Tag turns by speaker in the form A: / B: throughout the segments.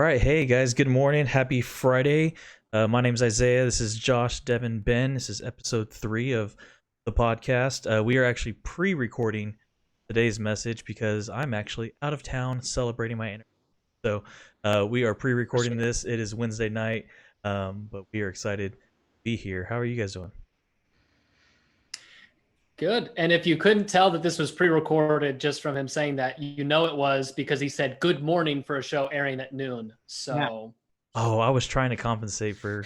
A: right. Hey, guys. Good morning. Happy Friday. My name's Isaiah. This is Josh, Devin, Ben. This is episode 3 of the podcast. We are actually pre-recording today's message because I'm actually out of town celebrating my anniversary. So we are pre-recording this. It is Wednesday night, but we are excited to be here. How are you guys doing?
B: Good. And if you couldn't tell that this was pre-recorded just from him saying that, you know it was because he said good morning for a show airing at noon. So
A: Oh, I was trying to compensate for.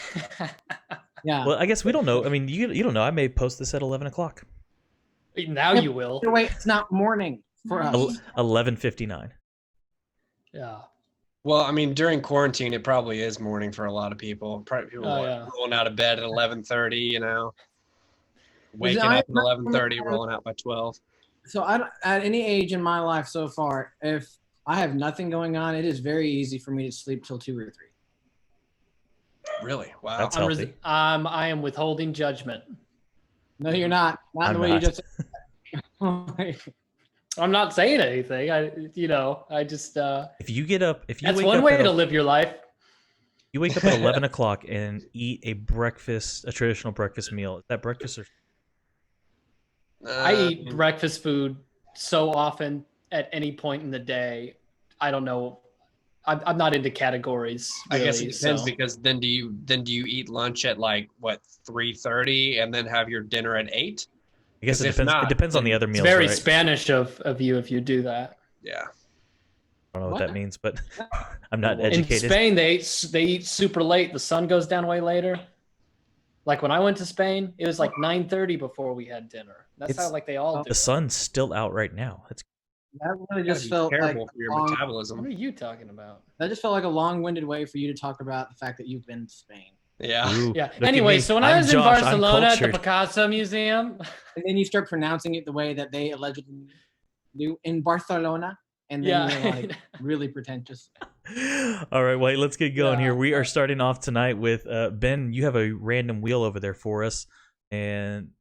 C: Yeah.
A: Well, I guess we don't know. I mean, you don't know. I may post this at 11 o'clock.
B: Now you will.
C: Wait, it's not morning for us.
A: 11:59.
B: Yeah.
D: Well, I mean, during quarantine, it probably is morning for a lot of people. Probably people are rolling out of bed at 11:30. Waking up at 11:30, rolling out by 12.
C: So at any age in my life so far, if I have nothing going on, it is very easy for me to sleep till 2 or 3.
D: Really? Wow.
A: That's healthy.
B: I am withholding judgment.
C: No, you're not. Not the way you just said.
B: I'm not saying anything. I just
A: If you get up, if you
B: that's
A: wake
B: one
A: up
B: way
A: at
B: to live your life.
A: You wake up at 11 o'clock and eat a traditional breakfast meal. Is that breakfast or?
B: I eat breakfast food so often at any point in the day. I don't know. I'm not into categories.
D: Really, I guess it depends
B: so.
D: Because then do you eat lunch at 3:30 and then have your dinner at 8?
A: I guess it depends. It depends on the other meals.
B: It's very
A: right?
B: Spanish of you if you do that.
D: Yeah.
A: I don't know what that means, but I'm not educated.
B: In Spain, they eat super late. The sun goes down way later. Like when I went to Spain, it was like 9:30 before we had dinner. That's how they all do.
A: The sun's still out right now.
C: That really just felt
D: terrible
C: like
D: for your metabolism.
B: What are you talking about?
C: That just felt like a long-winded way for you to talk about the fact that you've been to Spain.
D: Yeah.
A: Ooh,
B: Yeah. Anyway, so when I was in Barcelona at the Picasso Museum,
C: and then you start pronouncing it the way that they allegedly do in Barcelona, and then you're like really pretentious.
A: All right, wait, let's get going here. We are starting off tonight with Ben. You have a random wheel over there for us, and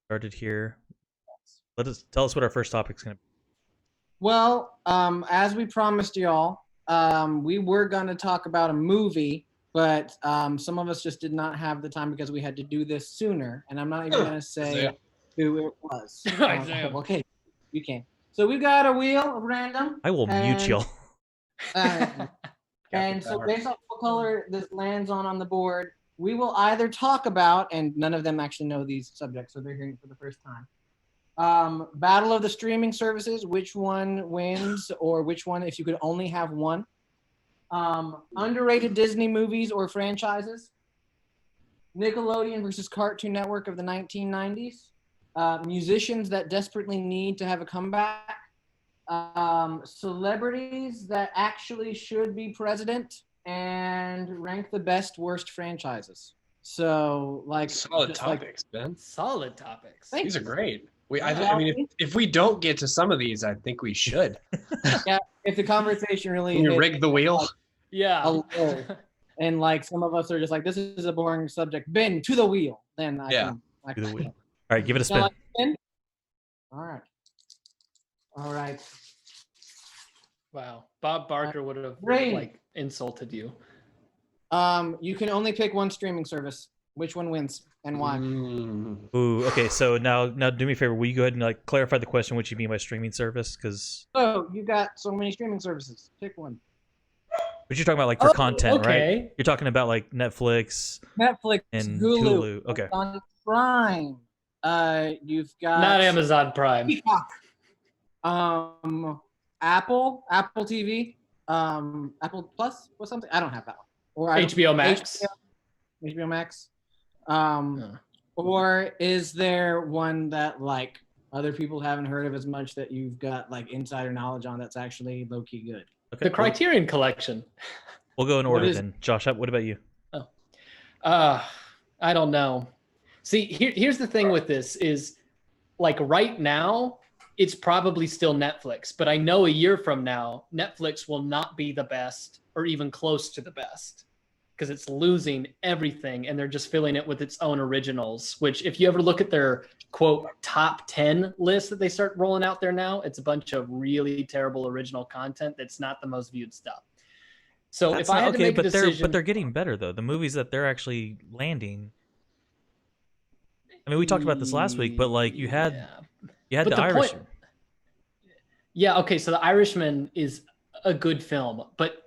A: started here. Tell us what our first topic's going to be.
C: Well, as we promised y'all, we were going to talk about a movie, but some of us just did not have the time because we had to do this sooner. And I'm not even going to say who it was. Okay, you can. So we've got a wheel of random.
A: I will mute y'all.
C: And so based on what color this lands on the board, we will either talk about, and none of them actually know these subjects, so they're hearing it for the first time. Battle of the streaming services, which one wins, or which one, if you could only have one. Underrated Disney movies or franchises. Nickelodeon versus Cartoon Network of the 1990s. Musicians that desperately need to have a comeback. Celebrities that actually should be president. And rank the best worst franchises. So,
D: solid topics, Ben.
B: Solid topics.
D: These are great. I mean, if we don't get to some of these, I think we should.
C: Yeah, if the conversation really
D: Can you rig the wheel?
C: And some of us are just like, this is a boring subject. Ben, to the wheel. Then I can
A: to the wheel. All right, give it a spin.
C: All right.
B: Wow. Bob Barker would have insulted you.
C: You can only pick one streaming service. Which one wins and why?
A: Ooh, okay. So now do me a favor. Will you go ahead and clarify the question? What you mean by streaming service? Because
C: you got so many streaming services. Pick one.
A: But you're talking about for content, right? You're talking about Netflix,
C: and
A: Hulu. Okay.
C: On Prime. You've got
B: not Amazon Prime.
C: Peacock. Apple TV. Apple Plus or something. I don't have that one. Or
B: HBO Max.
C: HBO Max. Or is there one that other people haven't heard of as much that you've got insider knowledge on that's actually low-key good?
A: Okay.
B: The Criterion Collection.
A: We'll go in order then. Josh, what about you?
B: I don't know. See, here's the thing with this is right now, it's probably still Netflix, but I know a year from now, Netflix will not be the best or even close to the best because it's losing everything and they're just filling it with its own originals, which if you ever look at their quote top 10 list that they start rolling out there now, it's a bunch of really terrible original content that's not the most viewed stuff. So if I had to make a decision,
A: they're getting better though. The movies that they're actually landing. I mean, we talked about this last week, but like you had
B: But
A: The
B: the point-
A: Irishman.
B: yeah, okay, so The Irishman is a good film, but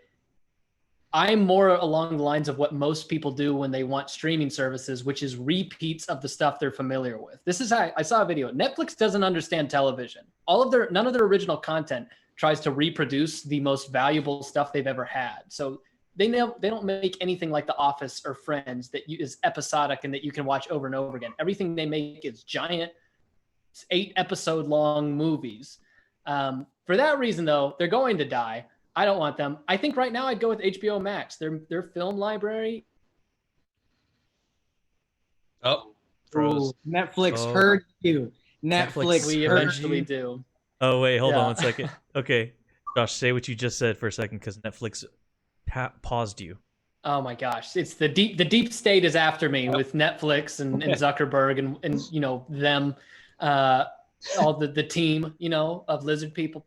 B: I'm more along the lines of what most people do when they want streaming services, which is repeats of the stuff they're familiar with. This is how I saw a video. Netflix doesn't understand television. None of their original content tries to reproduce the most valuable stuff they've ever had. So they don't make anything like The Office or Friends that is episodic and that you can watch over and over again. Everything they make is giant 8-episode long movies. For that reason, though, they're going to die. I don't want them. I think right now I'd go with HBO Max. Their film library.
D: Oh, froze.
C: Ooh, Netflix heard you. Netflix
B: We
C: heard
B: eventually
C: you.
B: do.
A: Oh wait, hold
B: Yeah.
A: on one second. Okay, Josh, say what you just said for a second because Netflix paused you.
B: Oh my gosh, it's the deep state is after me with Netflix and Zuckerberg and you know them, all the team, you know, of lizard people.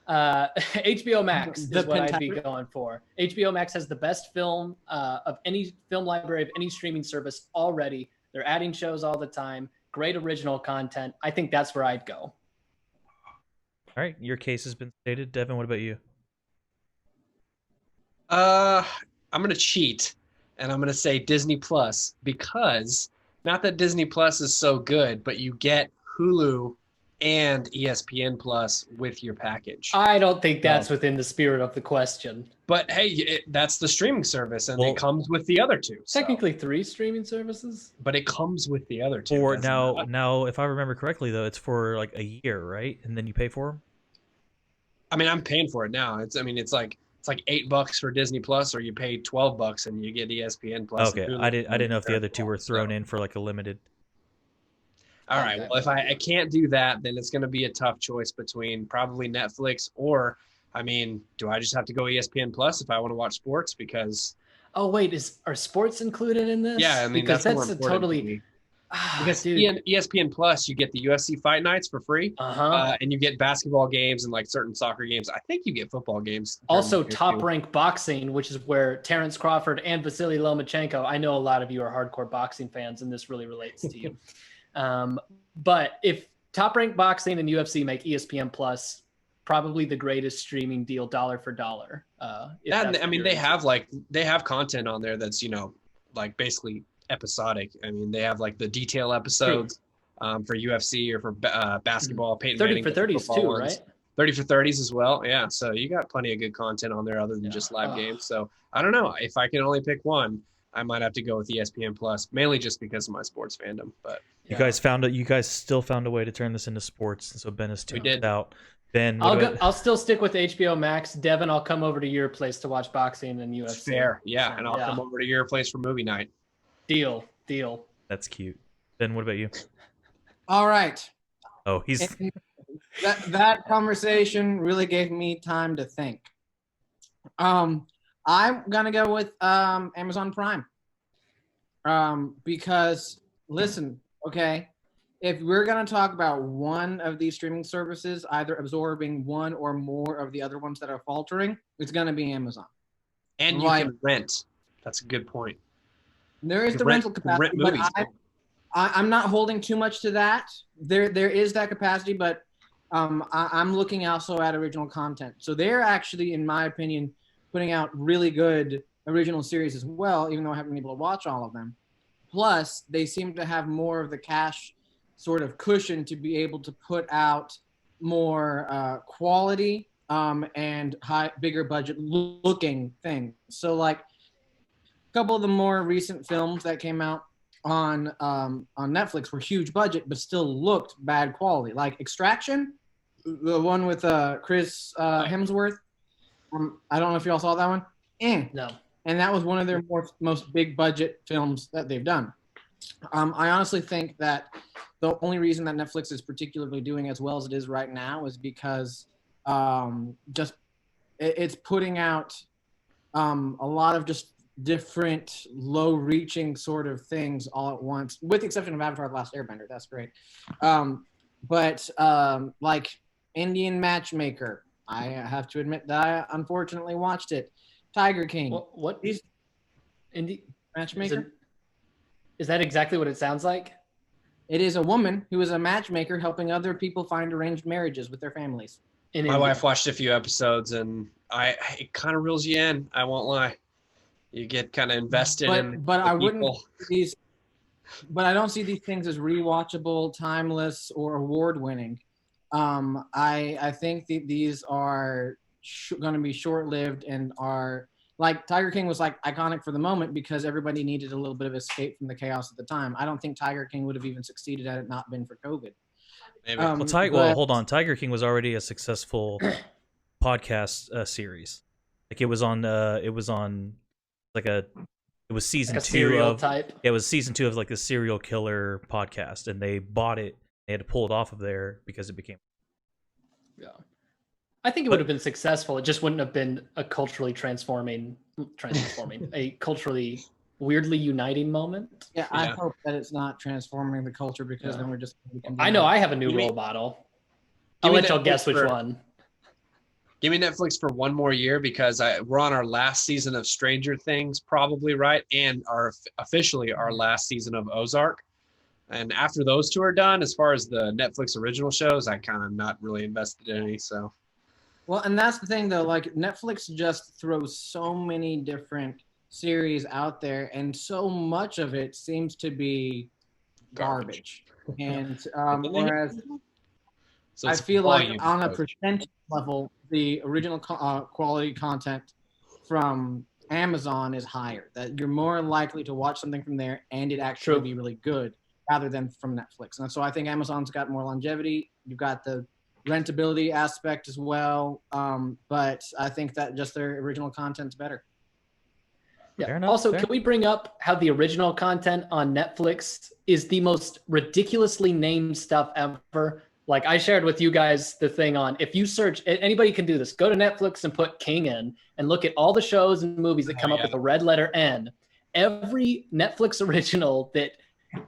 B: HBO Max is what I'd be going for. HBO Max has the best film of any film library of any streaming service already. They're adding shows all the time. Great original content. I think that's where I'd go.
A: All right, your case has been stated. Devin, what about you?
D: I'm gonna cheat, and I'm gonna say Disney Plus because not that Disney Plus is so good, but you get Hulu and ESPN Plus with your package.
B: I don't think that's within the spirit of the question.
D: But hey, that's the streaming service, and it comes with the other two. So.
B: Technically 3 streaming services.
D: But it comes with the other two.
A: For now, if I remember correctly, though, it's for like a year, right? And then you pay for them.
D: I mean, I'm paying for it now. It's like $8 for Disney Plus, or you pay $12 and you get ESPN Plus.
A: Okay, I didn't know if the other two were thrown in for like a limited.
D: All right. Well, if I can't do that, then it's going to be a tough choice between probably Netflix or, I mean, do I just have to go ESPN Plus if I want to watch sports? Because
B: oh wait, are sports included in this?
D: Yeah, I mean
B: because
D: that's
B: a totally.
D: Because
B: dude.
D: ESPN Plus, you get the UFC fight nights for free, and you get basketball games and like certain soccer games. I think you get football games.
B: Also, Top Rank Boxing, which is where Terrence Crawford and Vasily Lomachenko. I know a lot of you are hardcore boxing fans, and this really relates to you. But if Top Rank Boxing and UFC make ESPN Plus, probably the greatest streaming deal, dollar for dollar.
D: I mean, they have content on there that's like basically episodic. I mean, they have like the detail episodes for UFC or for basketball. Peyton
B: 30
D: Manning
B: for 30s too, right?
D: 30 for 30s as well. Yeah, so you got plenty of good content on there other than just live games. So I don't know if I can only pick one. I might have to go with ESPN Plus, mainly just because of my sports fandom. But
A: you guys still found a way to turn this into sports, and so Ben is tuned out. Ben,
B: I'll still stick with HBO Max. Devin, I'll come over to your place to watch boxing and UFC.
D: Fair, yeah, and I'll come over to your place for movie night.
B: Deal.
A: That's cute. Ben, what about you?
C: All right.
A: Oh, he's
C: that conversation really gave me time to think. I'm gonna go with Amazon Prime. Because listen, okay, if we're gonna talk about one of these streaming services either absorbing one or more of the other ones that are faltering, it's gonna be Amazon.
D: And you can rent. That's a good point.
C: There is the rental capacity, but I'm not holding too much to that. There is that capacity, but I'm looking also at original content. So they're actually, in my opinion, putting out really good original series as well, even though I haven't been able to watch all of them. Plus, they seem to have more of the cash sort of cushion to be able to put out more quality and bigger budget looking things. So like a couple of the more recent films that came out on Netflix were huge budget, but still looked bad quality. Like Extraction, the one with Chris Hemsworth. I don't know if y'all saw that one.
B: No.
C: And that was one of their most big budget films that they've done. I honestly think that the only reason that Netflix is particularly doing as well as it is right now is because it's putting out a lot of just different low-reaching sort of things all at once, with the exception of Avatar: The Last Airbender. That's great. But like Indian Matchmaker, I have to admit that I unfortunately watched it. Tiger King.
B: What
C: He's
B: indie
C: matchmaker.
B: is that exactly what it sounds like?
C: It is a woman who is a matchmaker helping other people find arranged marriages with their families.
B: In
D: My
B: India.
D: wife watched a few episodes, and it kind of reels you in. I won't lie. You get kind of invested in
C: But
D: the
C: I wouldn't
D: people.
C: these but I don't see these things as rewatchable, timeless, or award-winning. I think these are going to be short-lived and are like Tiger King was like iconic for the moment because everybody needed a little bit of escape from the chaos at the time. I don't think Tiger King would have even succeeded had it not been for COVID.
D: Maybe.
A: Well, hold on. Tiger King was already a successful podcast series. Like it was on like a it was season
B: Like a
A: 2
B: serial
A: of
B: type.
A: it was season 2 of like a serial killer podcast, and they bought it. They had to pull it off of there because it became.
B: Yeah. I think it would have been successful. It just wouldn't have been a culturally transforming, a culturally weirdly uniting moment.
C: Yeah, I hope that it's not transforming the culture because then we're just.
B: I know I have a new role model. I'll let y'all guess which one.
D: Give me Netflix for one more year because we're on our last season of Stranger Things, probably, right? And officially our last season of Ozark. And after those two are done, as far as the Netflix original shows, I kind of not really invested in any. So,
C: well, and that's the thing though. Like Netflix just throws so many different series out there, and so much of it seems to be garbage. And whereas
D: so
C: I feel like on a percentage level, the original quality content from Amazon is higher. That you're more likely to watch something from there and it actually be really good rather than from Netflix. And so I think Amazon's got more longevity. You've got the rentability aspect as well. But I think that just their original content's better.
B: Yeah. Also, can we bring up how the original content on Netflix is the most ridiculously named stuff ever? Like I shared with you guys the thing on, if you search, anybody can do this, go to Netflix and put King in and look at all the shows and movies that come up with the red letter N. Every Netflix original that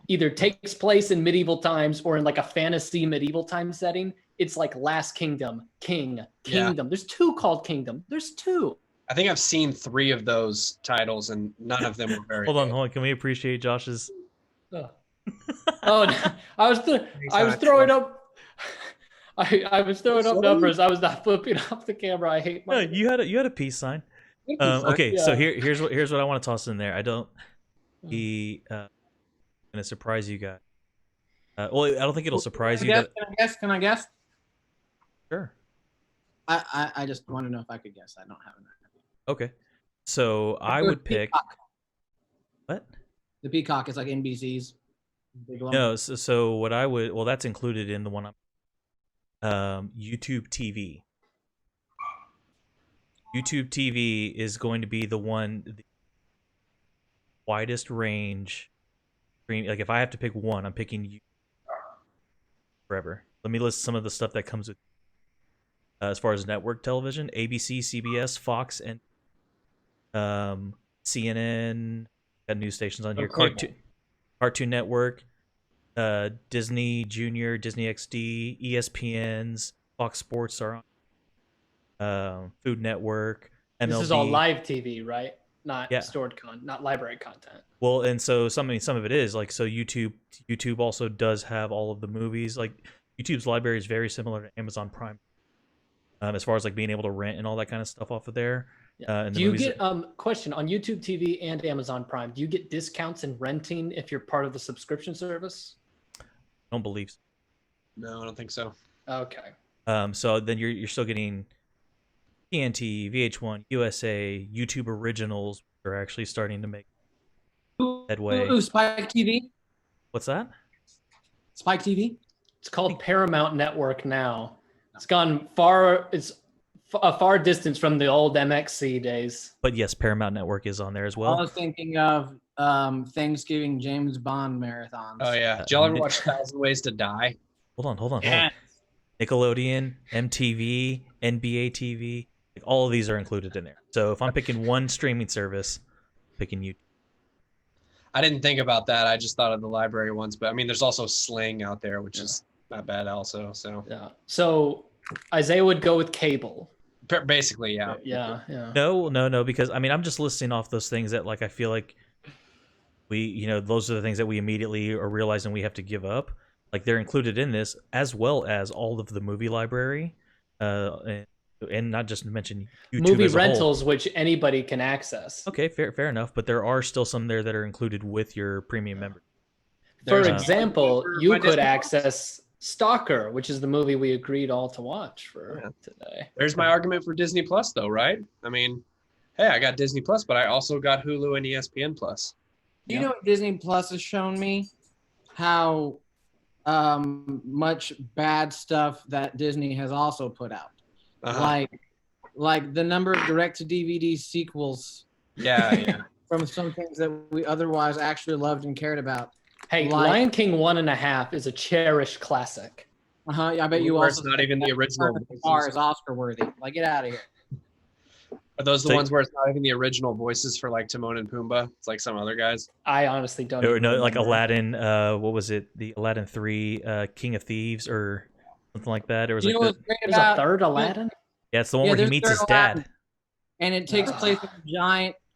B: either takes place in medieval times or in like a fantasy medieval time setting, it's like Last Kingdom, Kingdom. Yeah. There's 2 called Kingdom. There's 2.
D: I think I've seen 3 of those titles and none of them were very
A: Hold on. Can we appreciate Josh's?
B: Oh, I was throwing up. I was throwing up numbers. I was not flipping off the camera. I hate my.
A: No, you had a peace sign. Okay, so here's what I want to toss in there. I don't be gonna surprise you guys. Well, I don't think it'll surprise you.
C: Can I guess?
A: Sure.
C: I just want to know if I could guess. I don't have an idea.
A: Okay, so I would pick.
C: Peacock.
A: What?
C: The Peacock is like NBC's.
A: No, so what I would, well, that's included in the one I'm YouTube TV. YouTube TV is going to be the widest range. Like if I have to pick one, I'm picking YouTube forever. Let me list some of the stuff that comes with as far as network television: ABC, CBS, Fox, and CNN. Got news stations on here. Cartoon Network, Disney Junior, Disney XD, ESPN's, Fox Sports are on. Food Network, MLB.
B: This is all live TV, right? Not stored not library content.
A: Well, and so some of it is like, so YouTube also does have all of the movies. Like YouTube's library is very similar to Amazon Prime, as far as like being able to rent and all that kind of stuff off of there.
B: Yeah. Do you get question on YouTube TV and Amazon Prime? Do you get discounts in renting if you're part of the subscription service?
A: I don't believe so.
D: No, I don't think so.
B: Okay.
A: So then you're still getting TNT, VH1, USA, YouTube Originals are actually starting to make headway.
C: Ooh, Spike TV.
A: What's that?
C: Spike TV.
B: It's called Paramount Network now. It's gone far. It's a far distance from the old MXC days.
A: But yes, Paramount Network is on there as well.
C: I was thinking of Thanksgiving James Bond marathons.
D: Oh yeah, did y'all ever watch 1,000 Ways to Die?
A: Hold on. Nickelodeon, MTV, NBA TV, like all of these are included in there. So if I'm picking one streaming service, I'm picking YouTube.
D: I didn't think about that. I just thought of the library ones, but I mean, there's also Sling out there, which is not bad also. So
B: yeah. So Isaiah would go with cable.
D: Basically, yeah.
B: Yeah.
A: No, because I mean I'm just listing off those things that like I feel like those are the things that we immediately are realizing we have to give up. Like they're included in this as well as all of the movie library, and, not just to mention YouTube
B: Movie
A: as a whole.
B: rentals, which anybody can access.
A: Okay, fair enough. But there are still some there that are included with your premium member.
B: For
D: There's
B: example,
D: for
B: you
D: my
B: could
D: Disney Plus.
B: access Stalker, which is the movie we agreed all to watch for
D: Yeah.
B: today.
D: There's my argument for Disney Plus, though, right? I mean, hey, I got Disney Plus, but I also got Hulu and ESPN Plus.
C: You know what Disney Plus has shown me? How much bad stuff that Disney has also put out.
D: Uh-huh.
C: Like the number of direct-to-DVD sequels
D: Yeah.
C: from some things that we otherwise actually loved and cared about.
B: Hey,
C: Like-
B: Lion King 1.5 is a cherished classic.
C: I bet you
D: Where
C: also
D: it's not even the original.
C: Bar is Oscar worthy. Like, get out of here.
D: Are those the
A: So-
D: ones where it's not even the original voices for like Timon and Pumbaa? It's like some other guys.
B: I honestly don't.
A: Or
B: even
A: no, like
B: remember.
A: Aladdin. What was it? The Aladdin 3, King of Thieves, or something like that. It was
C: You know
A: like
C: what's great
B: There's
C: about
B: a third Aladdin.
A: yeah, it's the one
C: Yeah,
A: where he
C: there's
A: meets his
C: third
A: dad.
C: Aladdin. And it takes place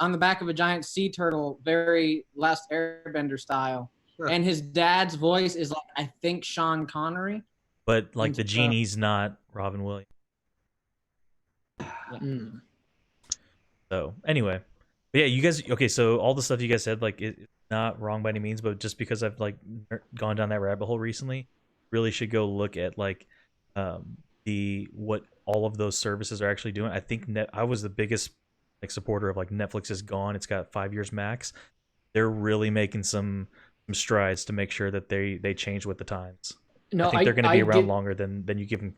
C: on the back of a giant sea turtle, very Last Airbender style.
D: Huh.
C: And his dad's voice is like, I think, Sean Connery.
A: But like the
C: And,
A: genie's not Robin Williams.
B: Mm.
A: So anyway, but yeah, you guys. Okay, so all the stuff you guys said, like, it's not wrong by any means, but just because I've like gone down that rabbit hole recently, really should go look at like what all of those services are actually doing. I think I was the biggest like supporter of like Netflix is gone. It's got 5 years max. They're really making some strides to make sure that they change with the times.
B: No,
A: I think they're going to be around
B: did-
A: longer than you give them.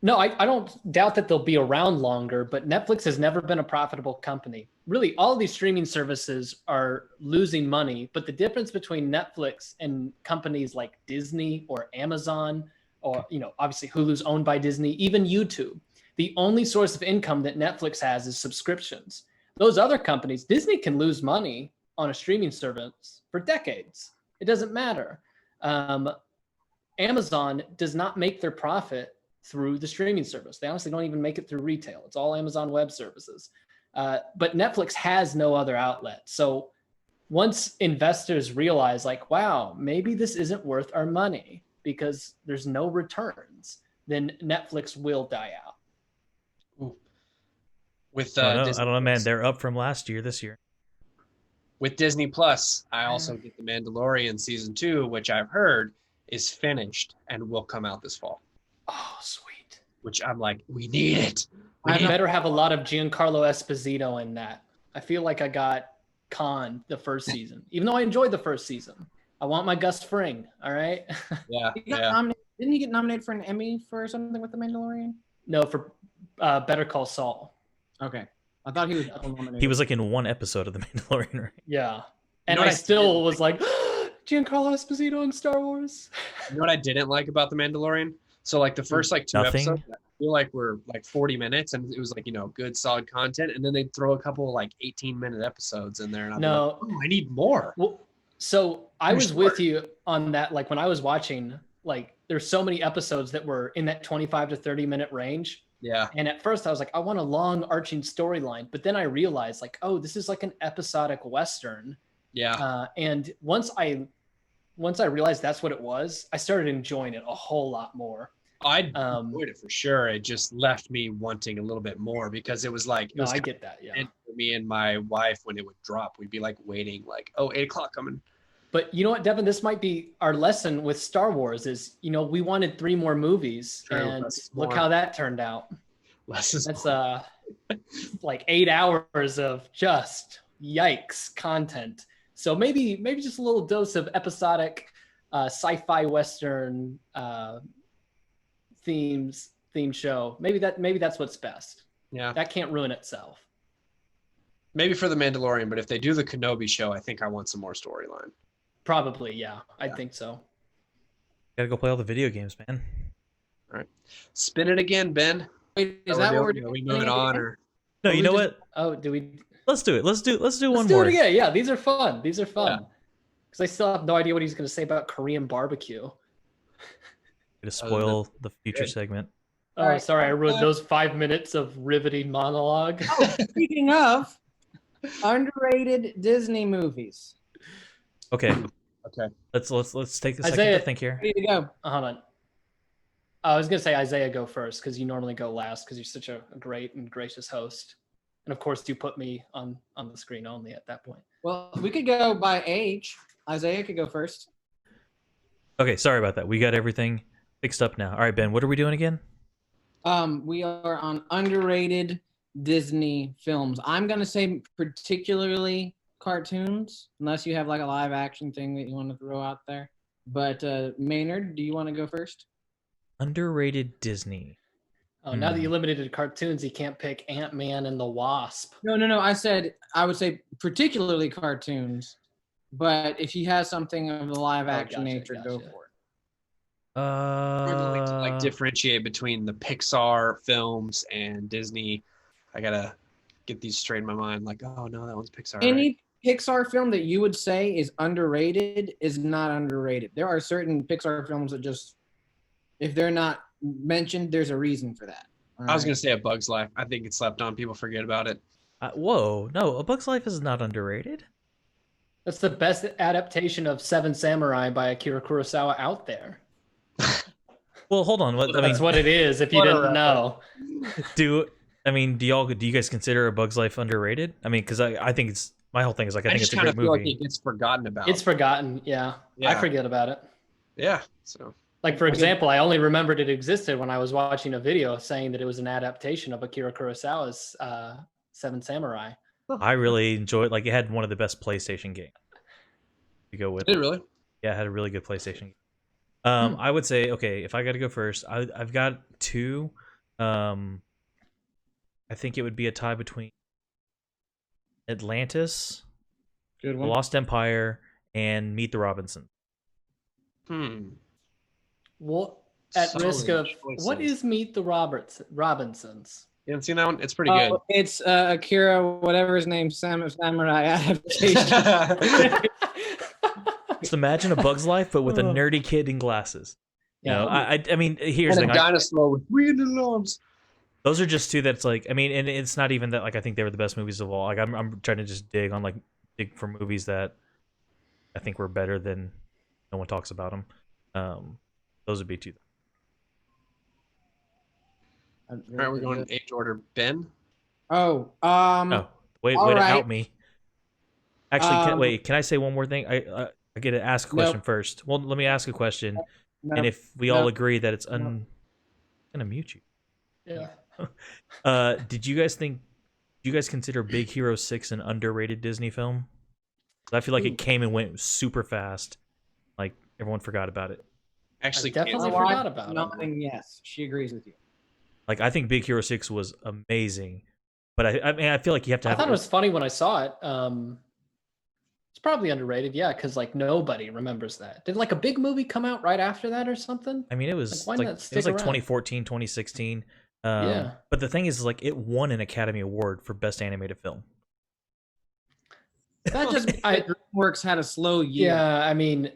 B: No, I don't doubt that they'll be around longer, but Netflix has never been a profitable company. Really, all of these streaming services are losing money, but the difference between Netflix and companies like Disney or Amazon, or obviously Hulu's owned by Disney, even YouTube, the only source of income that Netflix has is subscriptions. Those other companies, Disney can lose money on a streaming service for decades. It doesn't matter. Amazon does not make their profit through the streaming service. They honestly don't even make it through retail. It's all Amazon Web Services. But Netflix has no other outlet. So once investors realize like, wow, maybe this isn't worth our money because there's no returns, then Netflix will die out.
D: With
A: I don't
D: Disney
A: know, man.
D: Plus.
A: They're up from last year this year.
D: With Disney Plus, I also get The Mandalorian season 2, which I've heard is finished and will come out this fall.
B: Oh, sweet.
D: Which I'm like, we need it. We
B: I
D: need
B: better have a lot of Giancarlo Esposito in that. I feel like I got conned the first season, even though I enjoyed the first season. I want my Gus Fring. All right.
D: Yeah,
C: He got
D: yeah.
C: nominated. Didn't he get nominated for an Emmy for something with The Mandalorian?
B: No, for Better Call Saul.
C: Okay. I thought he was nominated.
A: He was like in one episode of The Mandalorian, right?
B: Yeah. And
D: know what
B: I
D: I
B: still was like, Giancarlo Esposito in Star Wars.
D: You know what I didn't like about The Mandalorian? So like the first like 2
A: Nothing.
D: episodes, I feel like were like 40 minutes, and it was like good solid content, and then they'd throw a couple like 18-minute episodes in there, and I'd
B: No.
D: be like, oh, I need more.
B: Well, so I
D: Too
B: was
D: short.
B: with you on that. Like when I was watching, like there's so many episodes that were in that 25 to 30-minute range.
D: Yeah,
B: And at first I was like, I want a long arching storyline. But then I realized like, oh, this is like an episodic Western.
D: yeah.
B: And once I realized that's what it was, I started enjoying it a whole lot more.
D: I
B: Um,
D: enjoyed it for sure. It just left me wanting a little bit more because it was like it
B: No,
D: was
B: I
D: kind
B: get that. Yeah.
D: of for me and my wife when it would drop. We'd be like waiting, like 8:00 coming.
B: But you know what, Devin, this might be our lesson with Star Wars is, we wanted 3 more movies
D: True,
B: and
D: less is
B: look
D: more.
B: how that turned out.
D: Less is
B: That's like 8 hours of just yikes content. So maybe just a little dose of episodic sci-fi Western theme show. Maybe that's what's best.
D: yeah.
B: That can't ruin itself.
D: Maybe for the Mandalorian, but if they do the Kenobi show, I think I want some more storyline.
B: Probably, yeah. I
D: Yeah.
B: think so.
A: Gotta go play all the video games, man.
D: Spin it again, Ben.
C: Wait, is that what we're doing?
D: Are we moving on or?
A: No,
B: Well,
A: you
B: we
A: know
B: just-
A: what?
B: Oh, do we?
A: Let's do it. Let's do one
B: Let's do
A: more.
B: it again. Yeah, these are fun. These are fun.
D: Yeah.
B: Because I still have no idea what he's going to say about Korean barbecue.
A: To spoil the future
D: Good.
A: segment.
B: Oh,
C: All right.
B: sorry, I ruined those 5 minutes of riveting monologue.
C: Oh, speaking of underrated Disney movies,
A: Okay,
D: Okay.
A: let's take a second to
B: Isaiah,
A: think here.
C: ready to go.
B: hold on. I was gonna say Isaiah go first because you normally go last because you're such a great and gracious host, and of course you put me on the screen only at that point.
C: Well, we could go by age. Isaiah could go first.
A: Okay, sorry about that. We got everything fixed up now. All right, Ben, what are we doing again?
C: We are on underrated Disney films. I'm gonna say particularly cartoons, unless you have like a live action thing that you want to throw out there. But Maynard, do you want to go first?
A: Underrated Disney.
B: Oh, now that you limited it to cartoons, you can't pick Ant-Man and the Wasp.
C: No. I said I would say particularly cartoons, but if he has something of the live action nature, go for it.
D: Struggling to like differentiate between the Pixar films and Disney. I gotta get these straight in my mind. Like, oh no, that one's Pixar.
C: Any Pixar film that you would say is underrated is not underrated. There are certain Pixar films that just, if they're not mentioned, there's a reason for that.
D: I was gonna say A Bug's Life. I think it's slept on. People forget about it.
A: Whoa, no, A Bug's Life is not underrated.
B: That's the best adaptation of Seven Samurai by Akira Kurosawa out there.
A: Well, hold on.
B: That's what it is. If you didn't know,
A: do you guys consider A Bug's Life underrated? I mean, because I think it's my whole thing is like I think it's a great
D: feel like
A: movie.
D: it gets forgotten about.
B: it's forgotten. Yeah, I forget about it.
D: Yeah. So
B: Like, for example, I only remembered it existed when I was watching a video saying that it was an adaptation of Akira Kurosawa's Seven Samurai.
A: I really enjoyed. Like, it had one of the best PlayStation games to go with.
D: did it really?
A: Yeah, it had a really good PlayStation game. I would say, okay, if I got to go first, I've got two. I think it would be a tie between Atlantis,
C: Good
A: The
C: one.
A: Lost Empire, and Meet the Robinsons.
B: Well, at
D: Solid
B: risk of
D: choices.
B: what is Meet the Robinsons?
D: You haven't seen that one? It's pretty good.
C: It's Akira, whatever his name, Samurai adaptation.
A: Just imagine A Bug's Life, but with a nerdy kid in glasses. You know, I mean, here's the
D: And a
A: thing.
D: dinosaur with three arms.
A: Those are just two that's like, I mean, and it's not even that like I think they were the best movies of all. Like I'm trying to just dig for movies that I think were better than no one talks about them. Those would be two.
D: All right, we're going age order. Ben.
C: Oh,
A: Oh, way to
C: right.
A: out me. Actually, can I say one more thing? I get to ask a question first. Well, let me ask a question, and if we all agree that it's I'm gonna mute you.
B: Yeah.
A: Do you guys consider Big Hero 6 an underrated Disney film? I feel like it came and went super fast. Like everyone forgot about it.
D: Actually,
B: definitely forgot about it.
C: Nothing. Yes, she agrees with you.
A: Like I think Big Hero 6 was amazing, but I mean I feel like you have to
B: I
A: have.
B: thought it was funny when I saw it. It's probably underrated, yeah, because like nobody remembers that. Did like a big movie come out right after that or something?
A: I mean, it was
B: Why
A: like
B: not
A: it
B: stick
A: was like
B: around?
A: 2014, 2016.
B: Yeah.
A: But the thing is, like, it won an Academy Award for Best Animated Film.
C: That just DreamWorks had a slow year.
B: Yeah, I mean,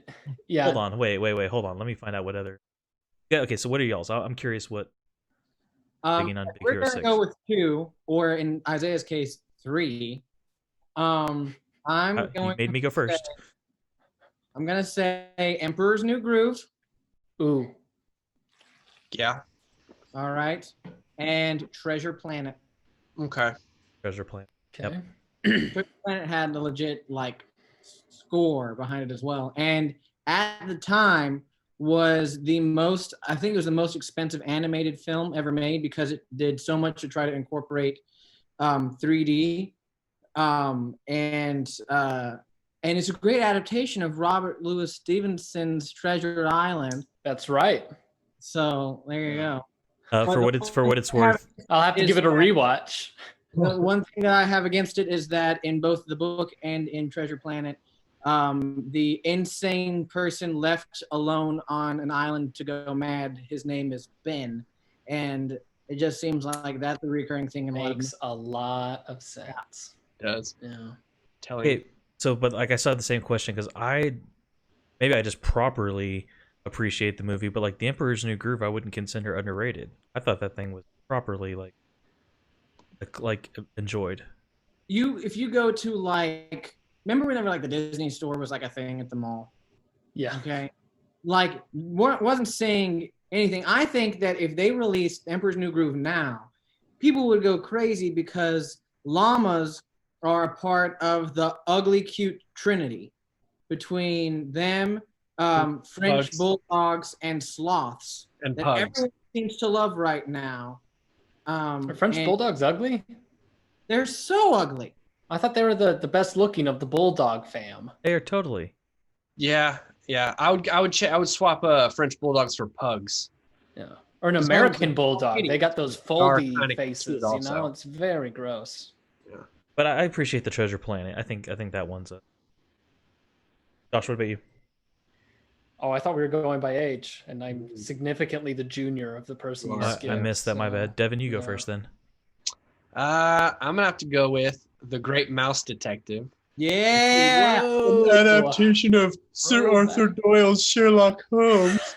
B: yeah.
A: Hold on, wait, hold on. Let me find out what other. Yeah, okay. So what are y'all's? I'm curious what. Digging on Big
C: We're
A: Hero
C: gonna
A: 6.
C: go with 2, or in Isaiah's case, 3. I'm
A: You
C: going.
A: made me go first.
C: I'm gonna say Emperor's New Groove.
B: Ooh.
D: yeah.
C: All right, and Treasure Planet.
D: Okay.
A: Treasure Planet.
B: Okay.
C: Treasure Planet had a legit like score behind it as well, and at the time was the most. I think it was the most expensive animated film ever made because it did so much to try to incorporate 3D, and it's a great adaptation of Robert Louis Stevenson's Treasure Island.
B: That's right.
C: So there you go.
A: For what it's worth.
B: I'll have to give it a rewatch.
C: One thing that I have against it is that in both the book and in Treasure Planet, the insane person left alone on an island to go mad, his name is Ben, and it just seems like that's a recurring thing in
B: Makes a lot of sense.
D: It does.
B: Yeah.
D: Telling you.
A: Okay, so but like I saw the same question because maybe I just properly appreciate the movie, but like The Emperor's New Groove, I wouldn't consider underrated. I thought that thing was properly like enjoyed.
C: If you go to like, remember whenever like the Disney store was like a thing at the mall?
B: Yeah.
C: Okay. Like, wasn't saying anything. I think that if they released Emperor's New Groove now, people would go crazy because llamas are a part of the ugly cute trinity between them, French
D: Pugs.
C: bulldogs, and sloths
D: And
C: that
D: pugs.
C: everyone seems to love right now.
B: Are French
C: and
B: bulldogs ugly?
C: they're so ugly.
B: I thought they were the best looking of the bulldog fam.
A: They are totally.
D: Yeah. I would swap French bulldogs for pugs.
B: Yeah. Or an
D: Those
B: American
D: dogs are
B: bulldog.
D: pretty.
B: They got those
D: Are
B: foldy
D: kinda
B: faces,
D: cute
B: you
D: also.
B: know? It's very gross.
A: But I appreciate the Treasure Planet. I think that one's a. Josh, what about you?
B: Oh, I thought we were going by age, and I'm significantly the junior of the person you
D: I
B: skipped.
A: I missed that. My
B: so,
A: bad. Devin, you go
B: yeah.
A: first then.
D: I'm gonna have to go with The Great Mouse Detective.
C: Yeah.
B: Whoa.
D: Adaptation of Sir
B: Roll
D: Arthur Doyle's Sherlock Holmes.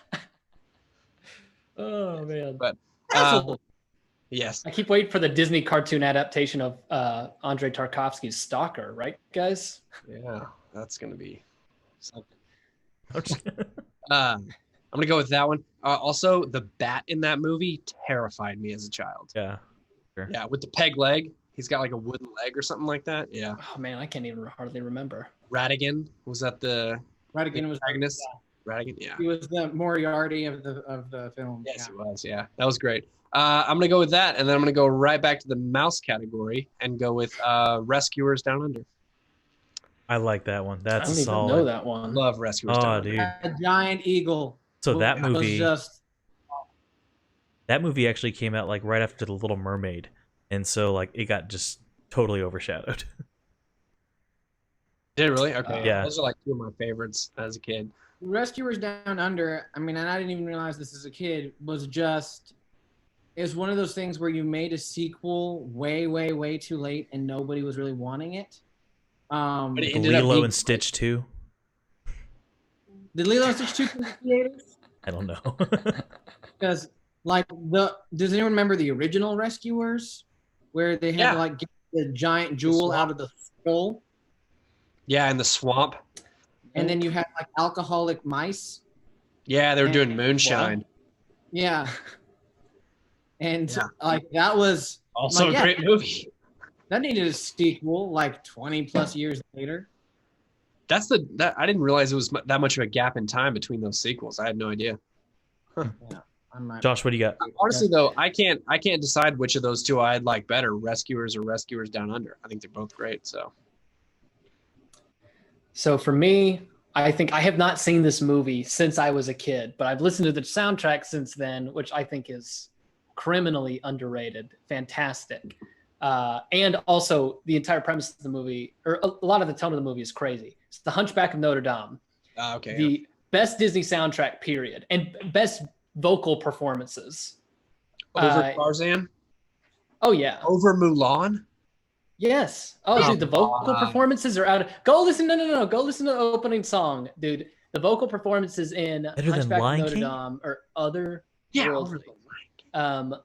B: Oh man.
D: But
C: Castle.
D: yes,
B: I keep waiting for the Disney cartoon adaptation of Andrei Tarkovsky's Stalker, right, guys?
D: yeah, that's gonna be something.
A: Okay.
D: I'm gonna go with that one. Also, the bat in that movie terrified me as a child.
A: Yeah.
D: Yeah, with the peg leg. He's got like a wooden leg or something like that. Yeah.
B: Oh man, I can't even hardly remember.
D: Ratigan, was that the
C: Ratigan was
D: protagonist? Ratigan, yeah.
C: he was the Moriarty of the film.
D: Yes, he was. Yeah, that was great. I'm gonna go with that, and then I'm gonna go right back to the mouse category and go with Rescuers Down Under.
A: I like that one.
B: I
A: That's
B: don't
A: a
B: even
A: solid.
B: know that one.
D: Love Rescuers
A: Oh,
D: Down Under.
A: dude.
C: A giant eagle.
A: So that
C: was
A: movie,
C: just
A: that movie actually came out like right after The Little Mermaid, and so like it got just totally overshadowed.
D: Did it really? Okay.
A: Yeah.
D: Those are like two of my favorites as a kid.
C: Rescuers Down Under. I mean, and I didn't even realize this as a kid was just. It's one of those things where you made a sequel way, way, way too late, and nobody was really wanting it.
D: But it ended up
A: Lilo
D: being
A: and Stitch 2.
C: Did Lilo and Stitch 2 come to theaters?
A: I don't know.
C: Because does anyone remember the original Rescuers, where they had
D: Yeah.
C: to like get the giant jewel out of the skull,
D: Yeah, in the swamp.
C: and then you had like alcoholic mice.
D: Yeah, they were doing
C: And-
D: moonshine.
C: Yeah. And
D: Yeah.
C: like that was
D: Also
C: like,
D: a
C: yeah,
D: great movie.
C: that needed a sequel like 20 plus years later.
D: That's that I didn't realize it was that much of a gap in time between those sequels. I had no idea.
C: I might.
A: Josh, what do you got?
D: Honestly, though, I can't decide which of those two I'd like better, Rescuers or Rescuers Down Under. I think they're both great.
B: So for me, I think I have not seen this movie since I was a kid, but I've listened to the soundtrack since then, which I think is criminally underrated, fantastic. And also the entire premise of the movie, or a lot of the tone of the movie is crazy. It's The Hunchback of Notre Dame,
D: Okay.
B: the best Disney soundtrack, period, and best vocal performances.
D: Over Tarzan?
B: Oh yeah.
D: Over Mulan?
B: Yes. Oh,
D: Come
B: dude, the vocal
D: on.
B: performances are out of. Go listen. No. Go listen to the opening song, dude. The vocal performances in
A: Better than
B: Hunchback of
A: Lion
B: Notre
A: King?
B: Dame are other.
D: Yeah,
B: worldly.
D: over the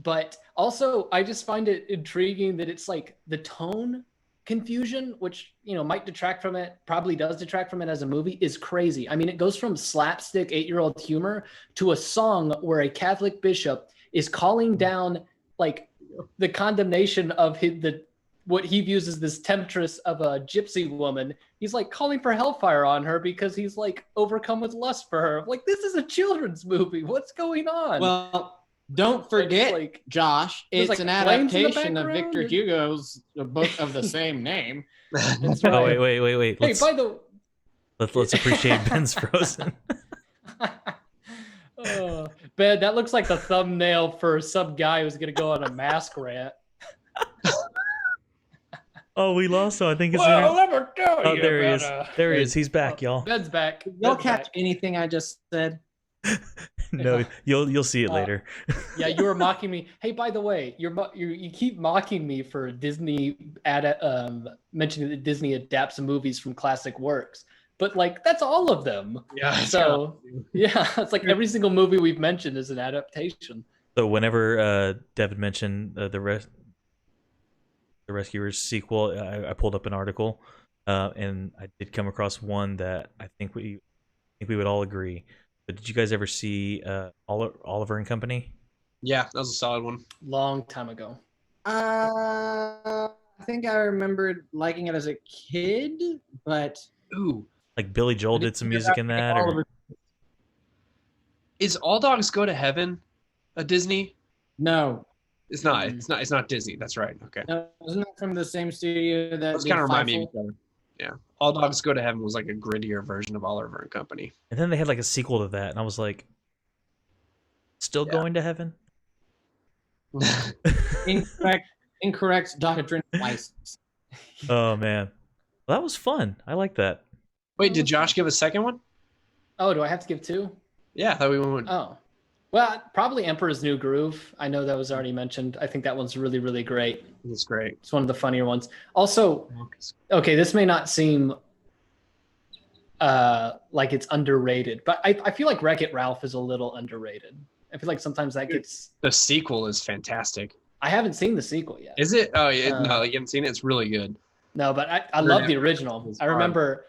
B: But also, I just find it intriguing that it's like the tone confusion, which might detract from it, probably does detract from it as a movie, is crazy. I mean, it goes from slapstick 8-year-old humor to a song where a Catholic bishop is calling down like the condemnation of what he views as this temptress of a gypsy woman. He's like calling for hellfire on her because he's like overcome with lust for her. Like, this is a children's movie. What's going on?
C: Well, don't forget,
B: like-
C: Josh,
B: there's,
C: it's
B: like,
C: an
B: flames in the
C: adaptation of
B: background
C: Victor
B: and-
C: Hugo's book of the same name.
B: That's
A: Oh
B: right.
A: wait.
B: Hey, by the
A: Let's appreciate Ben's Frozen.
B: oh, Ben, that looks like the thumbnail for some guy who's gonna go on a mask rant.
A: Oh, we lost. So I think it's.
B: Let me tell
A: Oh,
B: you
A: there he is.
B: about,
A: There he is. He's back, y'all.
B: Ben's back.
C: Y'all
B: Ben's
C: catch
B: back.
C: anything I just said?
A: No, you'll see it later.
B: Yeah, you were mocking me. Hey, by the way, you keep mocking me for Disney mentioning that Disney adapts movies from classic works. but like that's all of them.
D: Yeah.
B: So yeah, it's like every single movie we've mentioned is an adaptation.
A: So whenever Devin mentioned the Rescuers sequel, I pulled up an article, and I did come across one that I think we would all agree. But did you guys ever see Oliver and Company?
D: Yeah, that was a solid one.
B: Long time ago.
C: I think I remembered liking it as a kid, but
D: Ooh,
A: Like Billy Joel did some music in that, or
C: Oliver.
D: is All Dogs Go to Heaven a Disney?
C: No,
D: It's not. It's not. It's not Disney. That's right. Okay.
C: no, isn't that from the same studio that
D: That's
C: did
D: kind of remind me of
C: Fievel?
D: each other. Yeah. All Dogs Go to Heaven was like a grittier version of Oliver and Company.
A: and then they had like a sequel to that, and I was like, still
D: Yeah.
A: going to heaven?
C: Incorrect doctrine twice.
A: Oh man, well, that was fun. I like that.
D: Wait, did Josh give a second one?
B: Oh, do I have to give two?
D: Yeah, I thought we went.
B: Oh, well, probably Emperor's New Groove. I know that was already mentioned. I think that one's really, really great.
D: That's great.
B: It's one of the funnier ones. Also, okay, this may not seem like it's underrated, but I feel like Wreck-It Ralph is a little underrated. I feel like sometimes that gets.
D: The sequel is fantastic.
B: I haven't seen the sequel yet.
D: Is it? Oh, yeah, no, you haven't seen it. It's really good.
B: No, but I love the original.
D: It's
B: I
D: fun.
B: remember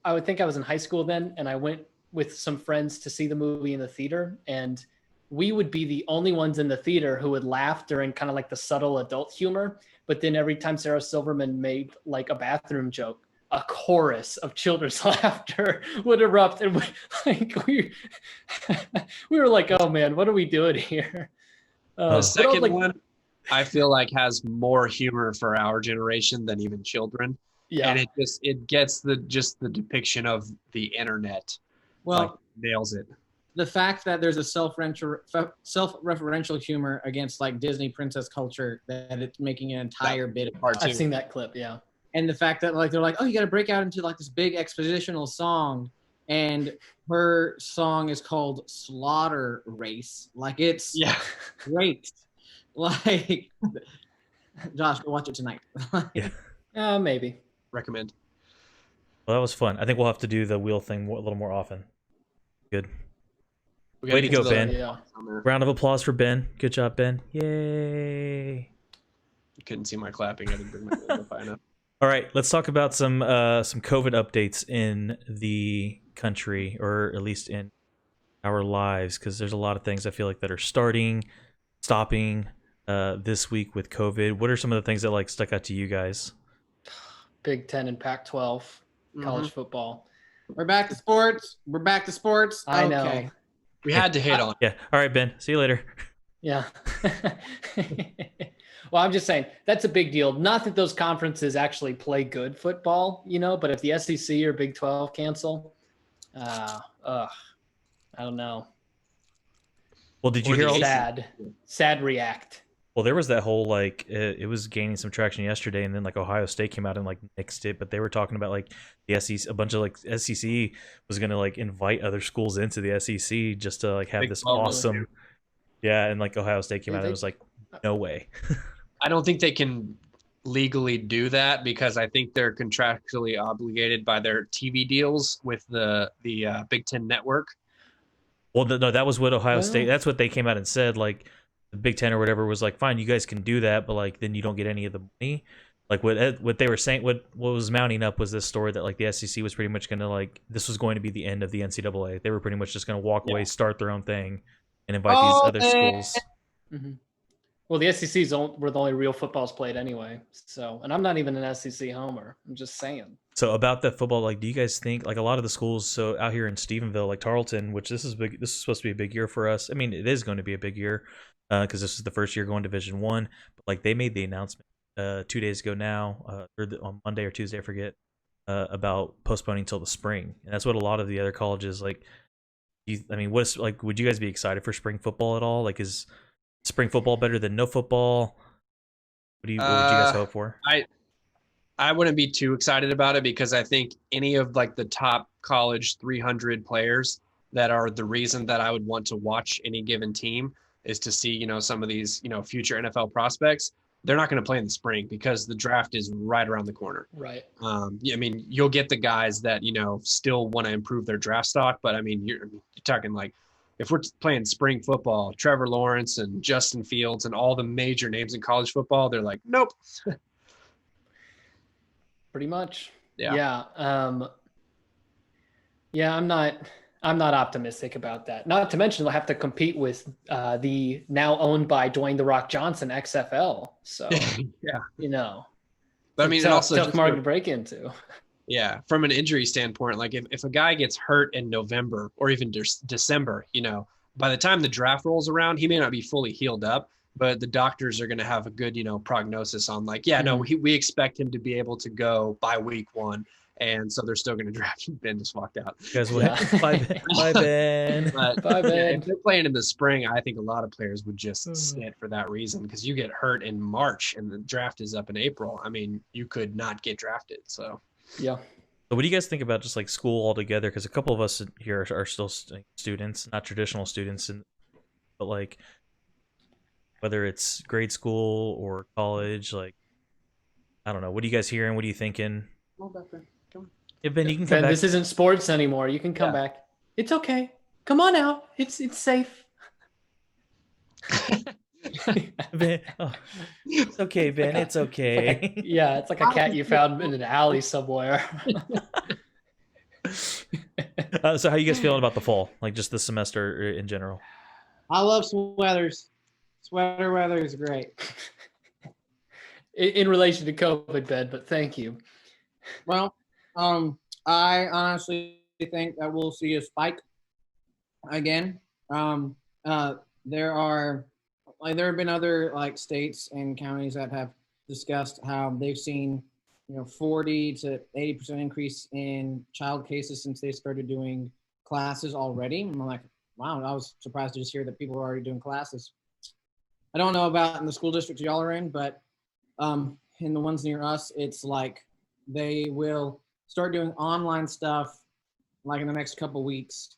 B: I would think I was in high school then, and I went with some friends to see the movie in the theater, and we would be the only ones in the theater who would laugh during kind of like the subtle adult humor. But then every time Sarah Silverman made like a bathroom joke, a chorus of children's laughter would erupt, and we were like, "Oh man, what are we doing here?"
D: The
B: but
D: second
B: like,
D: one, I feel like has more humor for our generation than even children,
B: yeah,
D: and it gets the depiction of the internet.
C: Well,
D: Like, nails it.
C: the fact that there's a self-referential humor against like Disney princess culture that it's making an entire bit of
D: Part
B: I've
D: two.
B: seen that clip. Yeah.
C: and the fact that like they're like, oh, you got to break out into like this big expositional song, and her song is called Slaughter Race. Like it's
D: Yeah.
C: great. Like Josh, go watch it tonight.
B: Maybe.
D: Recommend.
A: Well, that was fun. I think we'll have to do the wheel thing a little more often. Good.
D: We gotta
A: Way to
D: get
A: go,
D: the-
A: Ben.
B: Yeah.
D: on there.
A: Round of applause for Ben. Good job, Ben. Yay.
D: You couldn't see my clapping. I didn't bring my amplifier enough.
A: All right, let's talk about some COVID updates in the country, or at least in our lives, because there's a lot of things I feel like that are starting, stopping this week with COVID. What are some of the things that like stuck out to you guys?
B: Big Ten and Pac-12 college football.
C: We're back to sports. We're back to sports.
B: I
C: Okay.
B: know.
D: We had to hit on.
A: Yeah. All right, Ben. See you later.
B: Yeah. Well, I'm just saying that's a big deal. Not that those conferences actually play good football, but if the SEC or Big 12 cancel, I don't know.
A: Well, did you
D: Or
A: hear
D: the
A: all?
B: Sad react.
A: Well, there was that whole like it was gaining some traction yesterday, and then like Ohio State came out and like nixed it. But they were talking about like the SEC, a bunch of like SEC was gonna like invite other schools into the SEC just to like have
D: Big
A: this
D: 12 really
A: awesome. Yeah, and like Ohio State came out and it was like, no way.
D: I don't think they can legally do that because I think they're contractually obligated by their TV deals with the Big Ten network.
A: Well, no, that was what Ohio State.
B: Well-
A: That's what they came out and said. Like the Big Ten or whatever was like, fine, you guys can do that, but like then you don't get any of the money. Like what they were saying, what was mounting up was this story that like the SEC was pretty much going to like this was going to be the end of the NCAA. They were pretty much just going to walk away, start their own thing, and invite these other schools.
B: Mm-hmm. Well, the SEC's were the only real footballs played anyway. So, and I'm not even an SEC homer. I'm just saying.
A: So about the football, like, do you guys think like a lot of the schools? So out here in Stephenville, like Tarleton, which this is big. This is supposed to be a big year for us. I mean, it is going to be a big year because this is the first year going Division I. But like they made the announcement 2 days ago now, on Monday or Tuesday, I forget, about postponing till the spring, and that's what a lot of the other colleges like. I mean, what's like? Would you guys be excited for spring football at all? Like, is spring football better than no football? What would you guys hope for?
D: I wouldn't be too excited about it because I think any of like the top college 300 players that are the reason that I would want to watch any given team is to see, some of these, future NFL prospects. they're not going to play in the spring because the draft is right around the corner.
B: Right.
D: Yeah, I mean, you'll get the guys that, still want to improve their draft stock, but I mean, you're talking like if we're playing spring football, Trevor Lawrence and Justin Fields and all the major names in college football, they're like, nope.
B: Pretty much.
D: Yeah.
B: Yeah. Yeah, I'm not optimistic about that. Not to mention they'll have to compete with the now owned by Dwayne The Rock Johnson XFL. So
D: yeah. But I mean,
B: tough,
D: also
B: tough market to break into.
D: Yeah, from an injury standpoint, like if a guy gets hurt in November or even December, by the time the draft rolls around, he may not be fully healed up, but the doctors are going to have a good, prognosis on like, we expect him to be able to go by week 1. And so they're still going to draft him. Ben just walked out.
A: You guys, bye, Ben.
B: Bye, Ben.
D: If they're playing in the spring, I think a lot of players would just sit for that reason because you get hurt in March and the draft is up in April. I mean, you could not get drafted. So,
B: yeah.
A: So what do you guys think about just like school altogether? Because a couple of us here are still students, not traditional students, but like whether it's grade school or college, like I don't know. What are you guys hearing? What are you thinking? Yeah, Ben, you can come back.
B: This isn't sports anymore. You can come back. It's okay. Come on out. It's safe.
A: Ben, it's okay, Ben. It's okay.
B: It's like a cat you found in an alley somewhere.
A: So how you guys feeling about the fall? Like just the semester in general?
C: I love sweaters. Sweater weather is great.
B: In relation to COVID, Ben, but thank you.
C: Well, I honestly think that we'll see a spike again. There have been other like states and counties that have discussed how they've seen 40 to 80% increase in child cases since they started doing classes already. I'm like, wow, I was surprised to just hear that people are already doing classes. I don't know about in the school districts y'all are in, but in the ones near us, it's like they will start doing online stuff like in the next couple weeks.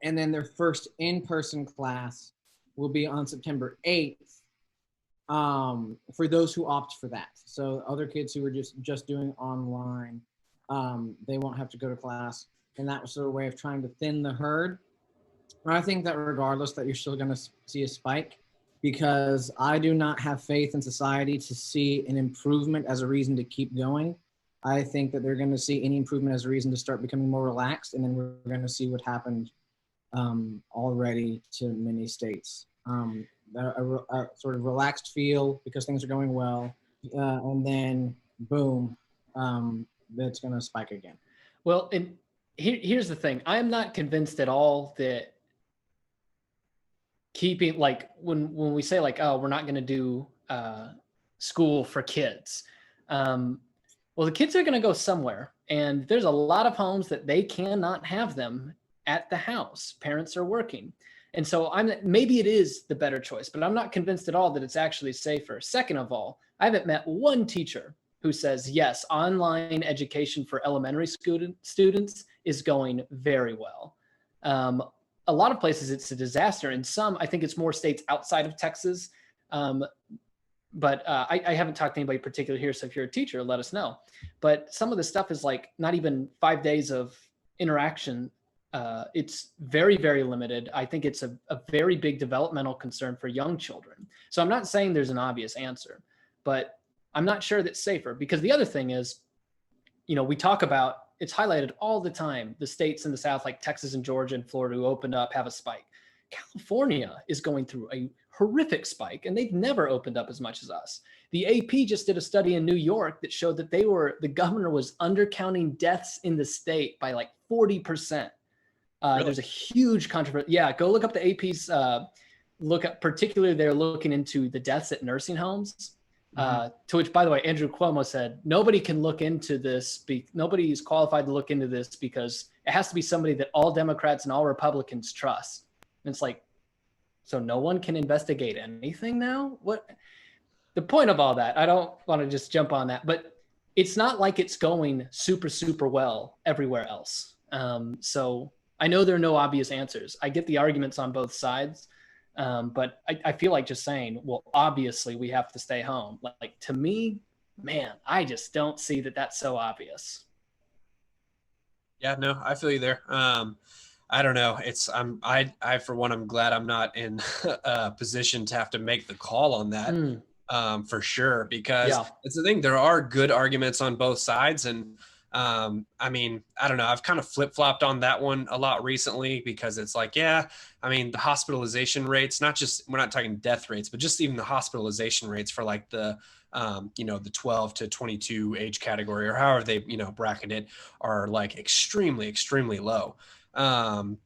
C: And then their first in-person class will be on September 8th for those who opt for that. So other kids who are just doing online, they won't have to go to class. And that was sort of a way of trying to thin the herd. But I think that regardless that you're still going to see a spike because I do not have faith in society to see an improvement as a reason to keep going. I think that they're going to see any improvement as a reason to start becoming more relaxed. And then we're going to see what happened already to many states. A sort of relaxed feel because things are going well. And then boom, that's going to spike again.
B: Well, and here's the thing. I am not convinced at all that keeping like when we say like, oh, we're not going to do school for kids. Well, the kids are going to go somewhere, and there's a lot of homes that they cannot have them at the house. Parents are working. And so maybe it is the better choice, but I'm not convinced at all that it's actually safer. Second of all, I haven't met one teacher who says, yes, online education for elementary students is going very well. A lot of places it's a disaster. In some, I think it's more states outside of Texas. But I haven't talked to anybody particular here. So if you're a teacher, let us know. But some of the stuff is like not even 5 days of interaction. It's very, very limited. I think it's a very big developmental concern for young children. So I'm not saying there's an obvious answer, but I'm not sure that's safer because the other thing is, we talk about, it's highlighted all the time. The states in the South, like Texas and Georgia and Florida who opened up have a spike. California is going through a horrific spike and they've never opened up as much as us. The AP just did a study in New York that showed that the governor was undercounting deaths in the state by like 40%. Really? There's a huge controversy. Yeah, go look up the AP's particularly they're looking into the deaths at nursing homes. To which, by the way, Andrew Cuomo said, nobody can look into this. Nobody is qualified to look into this because it has to be somebody that all Democrats and all Republicans trust. And it's like, so no one can investigate anything now? What the point of all that? I don't want to just jump on that, but it's not like it's going super, super well everywhere else. So I know there are no obvious answers. I get the arguments on both sides. But I feel like just saying, well, obviously we have to stay home. Like to me, man, I just don't see that that's so obvious.
D: Yeah, no, I feel you there. I don't know. I for one, I'm glad I'm not in a position to have to make the call on that.
B: Mm,
D: For sure, because
B: yeah.
D: it's the thing. There are good arguments on both sides, and I mean, I don't know. I've kind of flip flopped on that one a lot recently because it's like, yeah, I mean, the hospitalization rates, not just we're not talking death rates, but just even the hospitalization rates for like the the 12 to 22 age category or however they bracket it are like extremely low. Um,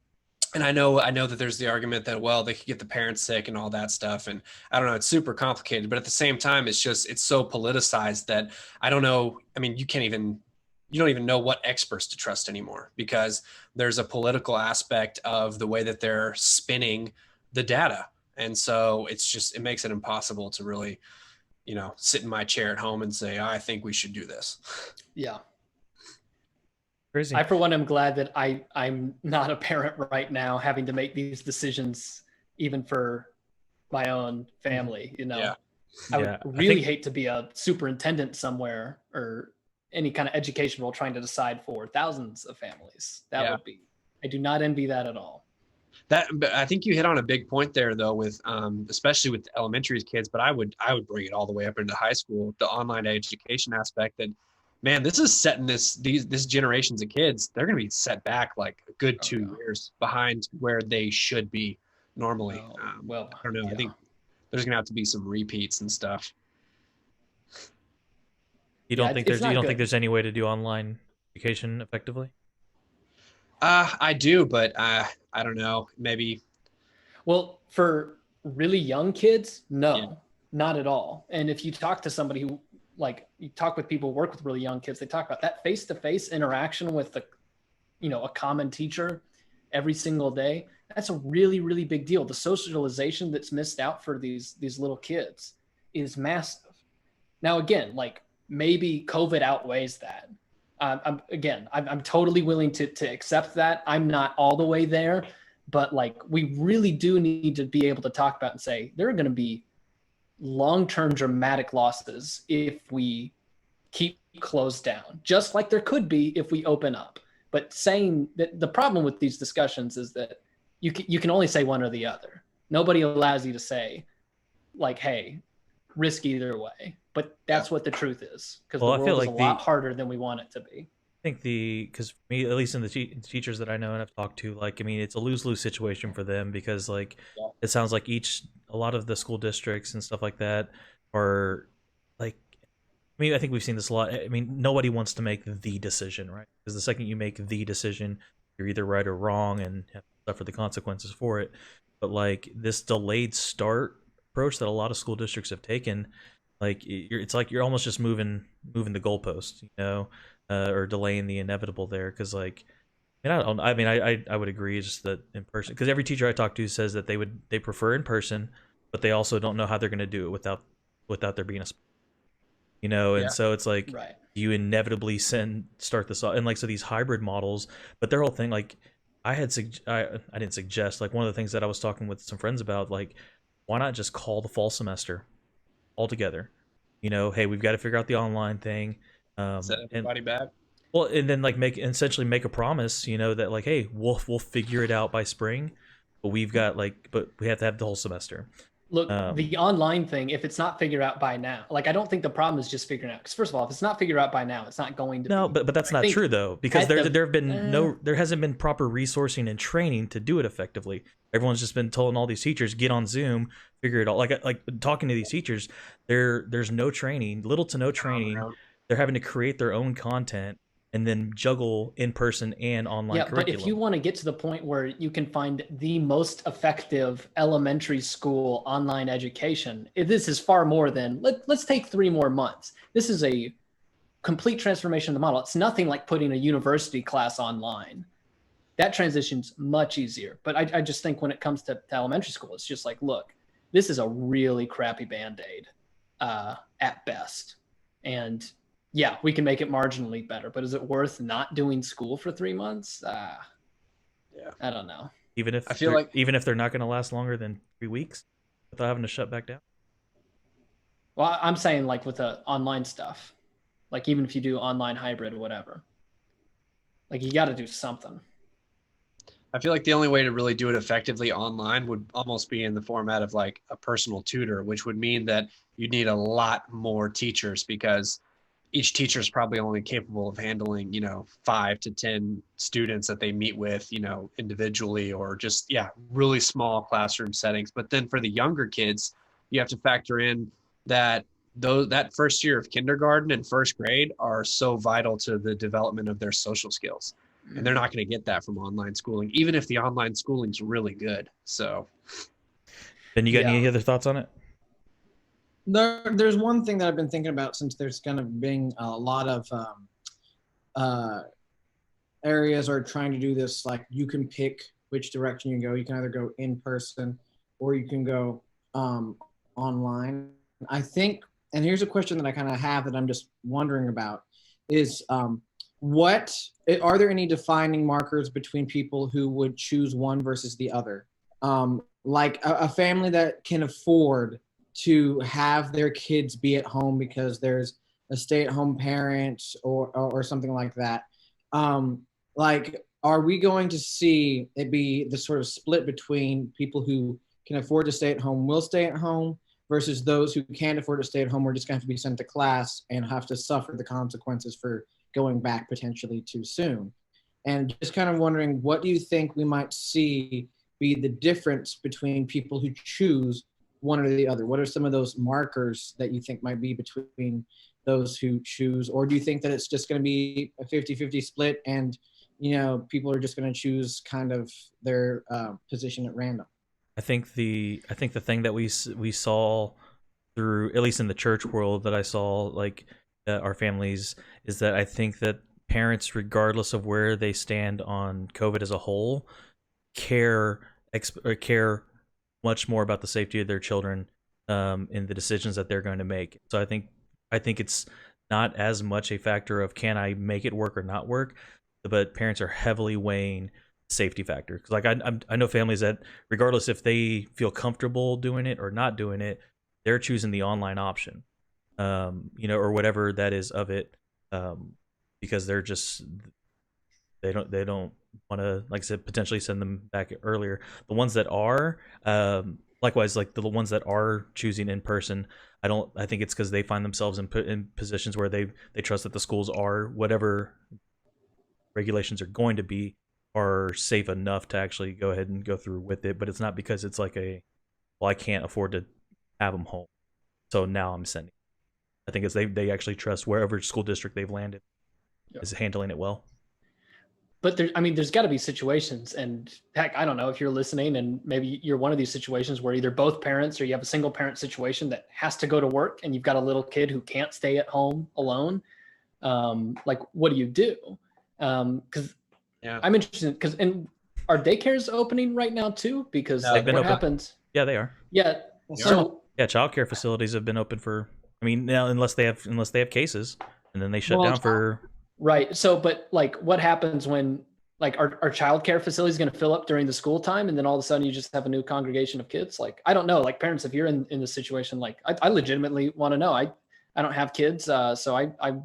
D: and I know that there's the argument that, well, they could get the parents sick and all that stuff, and I don't know, it's super complicated, but at the same time it's so politicized that I don't know. I mean, you don't even know what experts to trust anymore because there's a political aspect of the way that they're spinning the data, and so it makes it impossible to really sit in my chair at home and say, I think we should do this.
B: Yeah.
A: Crazy.
B: I, for one, am glad that I'm not a parent right now, having to make these decisions, even for my own family.
D: Yeah.
B: I would really hate to be a superintendent somewhere or any kind of education role trying to decide for thousands of families. That would be. I do not envy that at all.
D: But I think you hit on a big point there, though, with especially with elementary kids. But I would bring it all the way up into high school, the online education aspect. That, man, this is setting this generations of kids. They're going to be set back like a good 2 years behind where they should be normally.
B: Well,
D: I don't know. Yeah. I think there's going to have to be some repeats and stuff.
A: You don't think there's any way to do online education effectively?
D: I do, but I don't know. Maybe.
B: Well, for really young kids, no, not at all. And if you talk to somebody who, like, you talk with people who work with really young kids, they talk about that face-to-face interaction with a common teacher every single day. That's a really, really big deal. The socialization that's missed out for these little kids is massive. Now, again, like maybe COVID outweighs that. I'm totally willing to accept that. I'm not all the way there, but like we really do need to be able to talk about and say there are going to be long-term dramatic losses if we keep closed down, just like there could be if we open up. But saying that the problem with these discussions is that you can only say one or the other. Nobody allows you to say like, hey, risk either way. But that's what the truth is, because the world is a lot harder than we want it to be.
A: I think because for me, at least in the teachers that I know and I've talked to, like, I mean, it's a lose-lose situation for them because, like, it sounds like a lot of the school districts and stuff like that are, like, I mean, I think we've seen this a lot. I mean, nobody wants to make the decision, right? Because the second you make the decision, you're either right or wrong and have to suffer the consequences for it. But, like, this delayed start approach that a lot of school districts have taken, like it's like you're almost just moving the goalpost, or delaying the inevitable there. Because like, I would agree just that in person. Because every teacher I talk to says that they prefer in person, but they also don't know how they're going to do it without there being and so it's like you inevitably start this off, and like so these hybrid models, but their whole thing, like I didn't suggest, like one of the things that I was talking with some friends about, like why not just call the fall semester altogether? Hey, we've got to figure out the online thing.
D: Set everybody back.
A: Well, and then like essentially make a promise, that like, hey, we'll figure it out by spring, but we have to have the whole semester.
B: Look, the online thing, if it's not figured out by now, like I don't think the problem is just figuring out. Because first of all, if it's not figured out by now, it's not going to.
A: No, but that's not true though, because there hasn't been proper resourcing and training to do it effectively. Everyone's just been telling all these teachers, get on Zoom, figure it out. Like talking to these teachers, there's no training, little to no training. They're having to create their own content and then juggle in-person and online curriculum.
B: But if you want to get to the point where you can find the most effective elementary school online education, this is far more than, let's take 3 more months. This is a complete transformation of the model. It's nothing like putting a university class online. That transition's much easier. But I just think when it comes to elementary school, it's just like, look, this is a really crappy Band-Aid at best. And yeah, we can make it marginally better, but is it worth not doing school for 3 months? I don't know.
D: I feel like
A: even if they're not going to last longer than 3 weeks without having to shut back down.
B: Well, I'm saying like with the online stuff, like even if you do online hybrid or whatever, like you got to do something.
D: I feel like the only way to really do it effectively online would almost be in the format of like a personal tutor, which would mean that you need a lot more teachers because each teacher is probably only capable of handling, 5 to 10 students that they meet with, individually or just, yeah, really small classroom settings. But then for the younger kids, you have to factor in that that first year of kindergarten and first grade are so vital to the development of their social skills. And they're not going to get that from online schooling, even if the online schooling's really good. So,
A: Then you got
B: Yeah.
A: any other thoughts on it?
C: There's one thing that I've been thinking about since there's kind of been a lot of areas are trying to do this. Like you can pick which direction you go. You can either go in person or you can go online. I think, and here's a question that I kind of have that I'm just wondering about is what are there any defining markers between people who would choose one versus the other? Like a family that can afford to have their kids be at home because there's a stay-at-home parent or something like that. Like, are we going to see it be the sort of split between people who can afford to stay at home will stay at home versus those who can't afford to stay at home are just going to have to be sent to class and have to suffer the consequences for going back potentially too soon? And just kind of wondering, what do you think we might see be the difference between people who choose one or the other? What are some of those markers that you think might be between those who choose? Or do you think that it's just going to be a 50-50 split and, people are just going to choose kind of their position at random?
A: I think the thing that we saw through, at least in the church world, that I saw like our families, is that I think that parents, regardless of where they stand on COVID as a whole, care much more about the safety of their children in the decisions that they're going to make. So I think it's not as much a factor of can I make it work or not work, but parents are heavily weighing safety factor. Because like I know families that regardless if they feel comfortable doing it or not doing it, they're choosing the online option, or whatever that is of it, because they don't want to, like I said, potentially send them back earlier. The ones that are, likewise, like the ones that are choosing in person, I think it's because they find themselves in positions where they trust that the schools are, whatever regulations are going to be, are safe enough to actually go ahead and go through with it. But it's not because it's like well, I can't afford to have them home, so now I'm sending. I think it's they actually trust wherever school district they've landed is handling it well.
B: But there's got to be situations, and heck, I don't know if you're listening and maybe you're one of these situations where either both parents or you have a single parent situation that has to go to work and you've got a little kid who can't stay at home alone. Like, what do you do? Because I'm interested, because our daycares opening right now too? Because
A: They've been
B: what
A: open.
B: happens?
A: Yeah, they are.
B: Yeah.
C: They
B: So
A: Yeah, childcare facilities have been open for. I mean, now unless they have cases, and then they shut down for.
B: right. So, but like, what happens when like our childcare facility is going to fill up during the school time, and then all of a sudden you just have a new congregation of kids? Like, I don't know. Like parents, if you're in this situation, like I legitimately want to know. I don't have kids, so I'm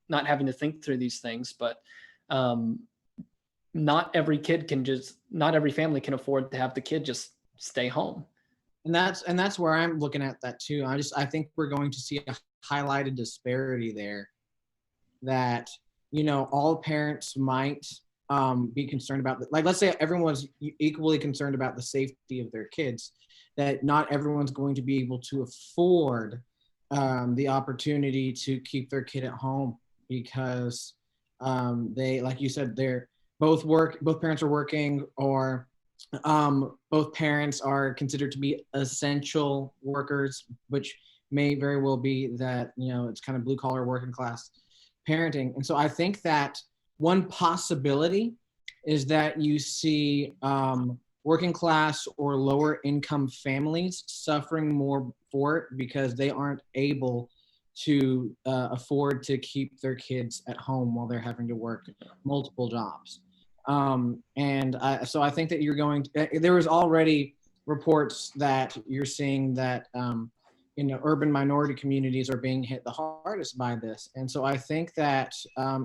B: not having to think through these things, but not every family can afford to have the kid just stay home.
C: And that's where I'm looking at that too. I think we're going to see a highlighted disparity there that, all parents might be concerned about. Like, let's say everyone's equally concerned about the safety of their kids, that not everyone's going to be able to afford the opportunity to keep their kid at home because they, like you said, both parents are working, or both parents are considered to be essential workers, which may very well be that, it's kind of blue collar working class parenting. And so I think that one possibility is that you see working class or lower income families suffering more for it because they aren't able to afford to keep their kids at home while they're having to work multiple jobs. So I think that you're going to, there was already reports that you're seeing that, urban minority communities are being hit the hardest by this. And so I think that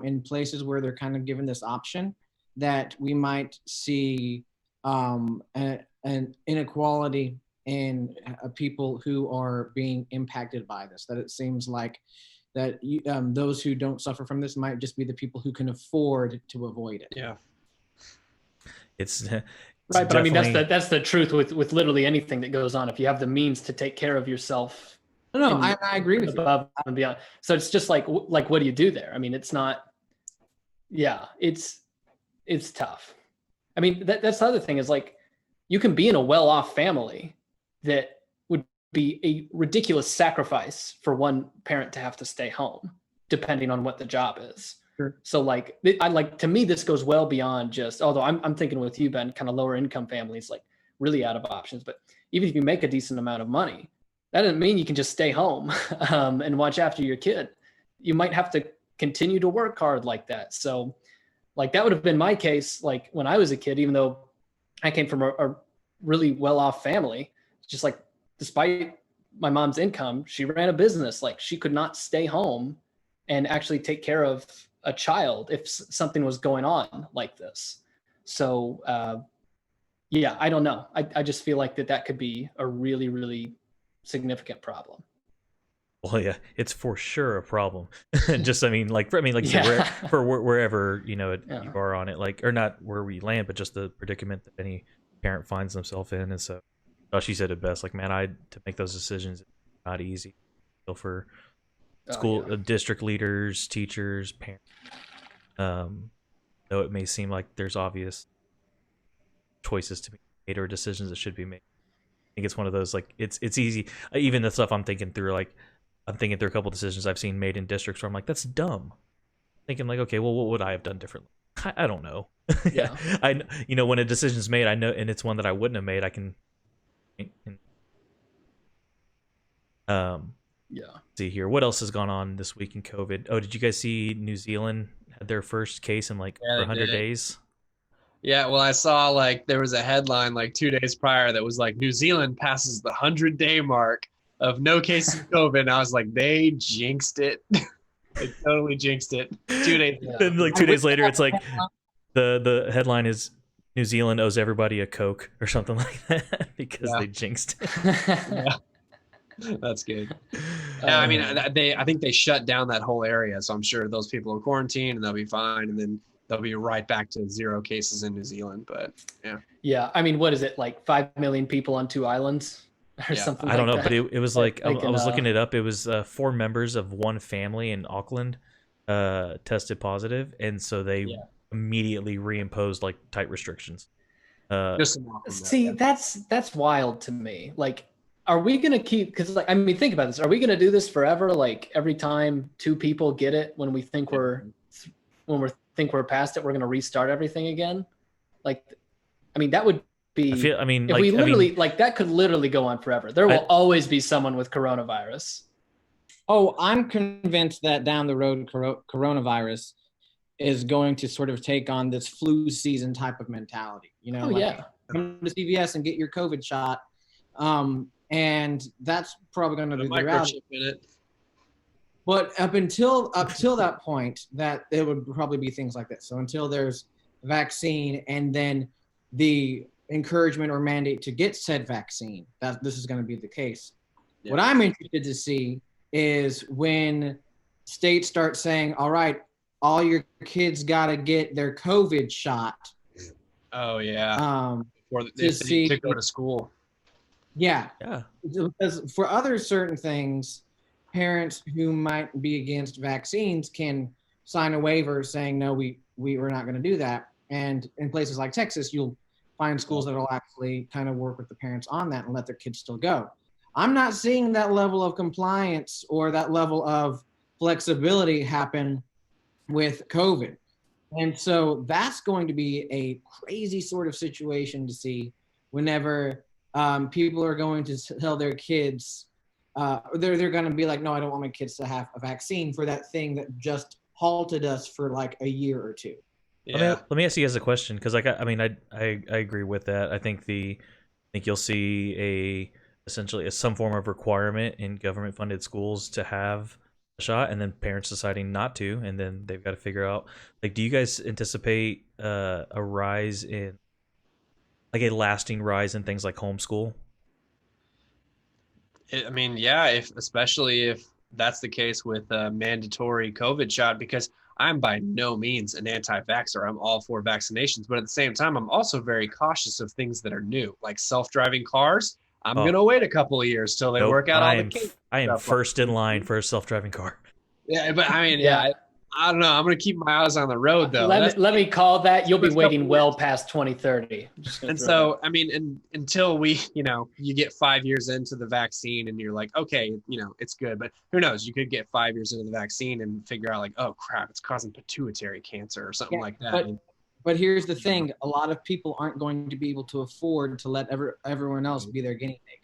C: in places where they're kind of given this option, that we might see an inequality in people who are being impacted by this. That it seems like that those who don't suffer from this might just be the people who can afford to avoid it.
D: Yeah.
A: It's
B: Right, but I mean
A: definitely-
B: that's the truth with literally anything that goes on. If you have the means to take care of yourself,
C: No,
B: and
C: I agree with you.
B: above and beyond. So it's just like what do you do there? I mean, it's not. Yeah, it's tough. I mean, that's the other thing is like you can be in a well-off family that would be a ridiculous sacrifice for one parent to have to stay home, depending on what the job is.
C: Sure.
B: So like to me, this goes well beyond just, although I'm thinking with you, Ben, kind of lower income families, like really out of options. But even if you make a decent amount of money, that doesn't mean you can just stay home and watch after your kid. You might have to continue to work hard like that. So like that would have been my case, like when I was a kid, even though I came from a really well-off family, just like despite my mom's income, she ran a business. Like she could not stay home and actually take care of a child if something was going on like this. So yeah, I don't know. I just feel like that could be a really, really significant problem.
A: Well, yeah, it's for sure a problem. Just, I mean, like you
B: Yeah.
A: said, wherever you
B: Yeah.
A: are on it, like, or not where we land, but just the predicament that any parent finds themselves in. And so, she said it best. Like, man, to make those decisions, it's not easy. So for school,
B: yeah.
A: district leaders, teachers, parents, though it may seem like there's obvious choices to be made or decisions that should be made, I think it's one of those, like, it's easy. Even the stuff I'm thinking through, like, I'm thinking through a couple decisions I've seen made in districts where I'm like, that's dumb. Thinking like, okay, well, what would I have done differently? I don't know.
B: Yeah.
A: When a decision's made, I know, and it's one that I wouldn't have made, I can.
B: Yeah.
A: See here, what else has gone on this week in COVID? Oh, did you guys see New Zealand had their first case in like 100 days?
D: Yeah, well, I saw like there was a headline like 2 days prior that was like New Zealand passes the 100-day mark of no cases of COVID. And I was like, they jinxed it. They totally jinxed it. 2 days.
B: Yeah.
A: Then like 2 days later, it's like the headline is New Zealand owes everybody a Coke or something like that because they jinxed it.
D: Yeah. That's good. Yeah, I mean, I think they shut down that whole area, so I'm sure those people are quarantined and they'll be fine, and then they'll be right back to 0 cases in New Zealand. But yeah,
B: Yeah. I mean, what is it, like 5 million people on 2 islands or something?
A: I don't know,
B: that?
A: but it was like I was looking
B: can,
A: it up. It was 4 members of one family in Auckland tested positive, and so they immediately reimposed like tight restrictions.
B: See, that's wild to me. Like, are we gonna keep? Because like, I mean, think about this. Are we gonna do this forever? Like every time 2 people get it, when we think we're past it, we're gonna restart everything again. Like, I mean, that would be. That could literally go on forever. There will always be someone with coronavirus.
C: Oh, I'm convinced that down the road, coronavirus is going to sort of take on this flu season type of mentality. Come to CVS and get your COVID shot. And that's probably going to be the reality. But up until that point, that it would probably be things like this. So until there's a vaccine and then the encouragement or mandate to get said vaccine, that this is going to be the case. Yeah. What I'm interested to see is when states start saying, all right, all your kids got to get their COVID shot.
D: Oh, yeah. To go to school.
C: Yeah. Because for other certain things, parents who might be against vaccines can sign a waiver saying, no, we're not going to do that. And in places like Texas, you'll find schools that will actually kind of work with the parents on that and let their kids still go. I'm not seeing that level of compliance or that level of flexibility happen with COVID. And so that's going to be a crazy sort of situation to see whenever people are going to tell their kids, they're going to be like, no, I don't want my kids to have a vaccine for that thing that just halted us for like a year or 2.
D: Yeah.
A: Let me ask you guys a question, because I mean I agree with that. I think you'll see essentially some form of requirement in government funded schools to have a shot, and then parents deciding not to, and then they've got to figure out, like, do you guys anticipate a rise in, like, a lasting rise in things like homeschool?
D: I mean, yeah, if especially if that's the case with a mandatory COVID shot, because I'm by no means an anti-vaxxer. I'm all for vaccinations, but at the same time, I'm also very cautious of things that are new, like self-driving cars. I'm
A: Oh,
D: gonna wait a couple of years till they
A: nope.
D: work out all the kinks
A: I
D: and
A: am
D: stuff like
A: first in line for a self driving car.
D: yeah, but I mean,
B: Yeah.
D: yeah, I don't know. I'm gonna keep my eyes on the road though.
B: Let me call that. You'll be
D: First couple
B: waiting well past 2030. I'm just gonna
D: And
B: throw
D: so, I mean, until we, you get 5 years into the vaccine and you're like, okay, it's good, but who knows? You could get 5 years into the vaccine and figure out like, oh crap, it's causing pituitary cancer or something like that.
C: But here's the thing: a lot of people aren't going to be able to afford to let everyone else be their guinea pig.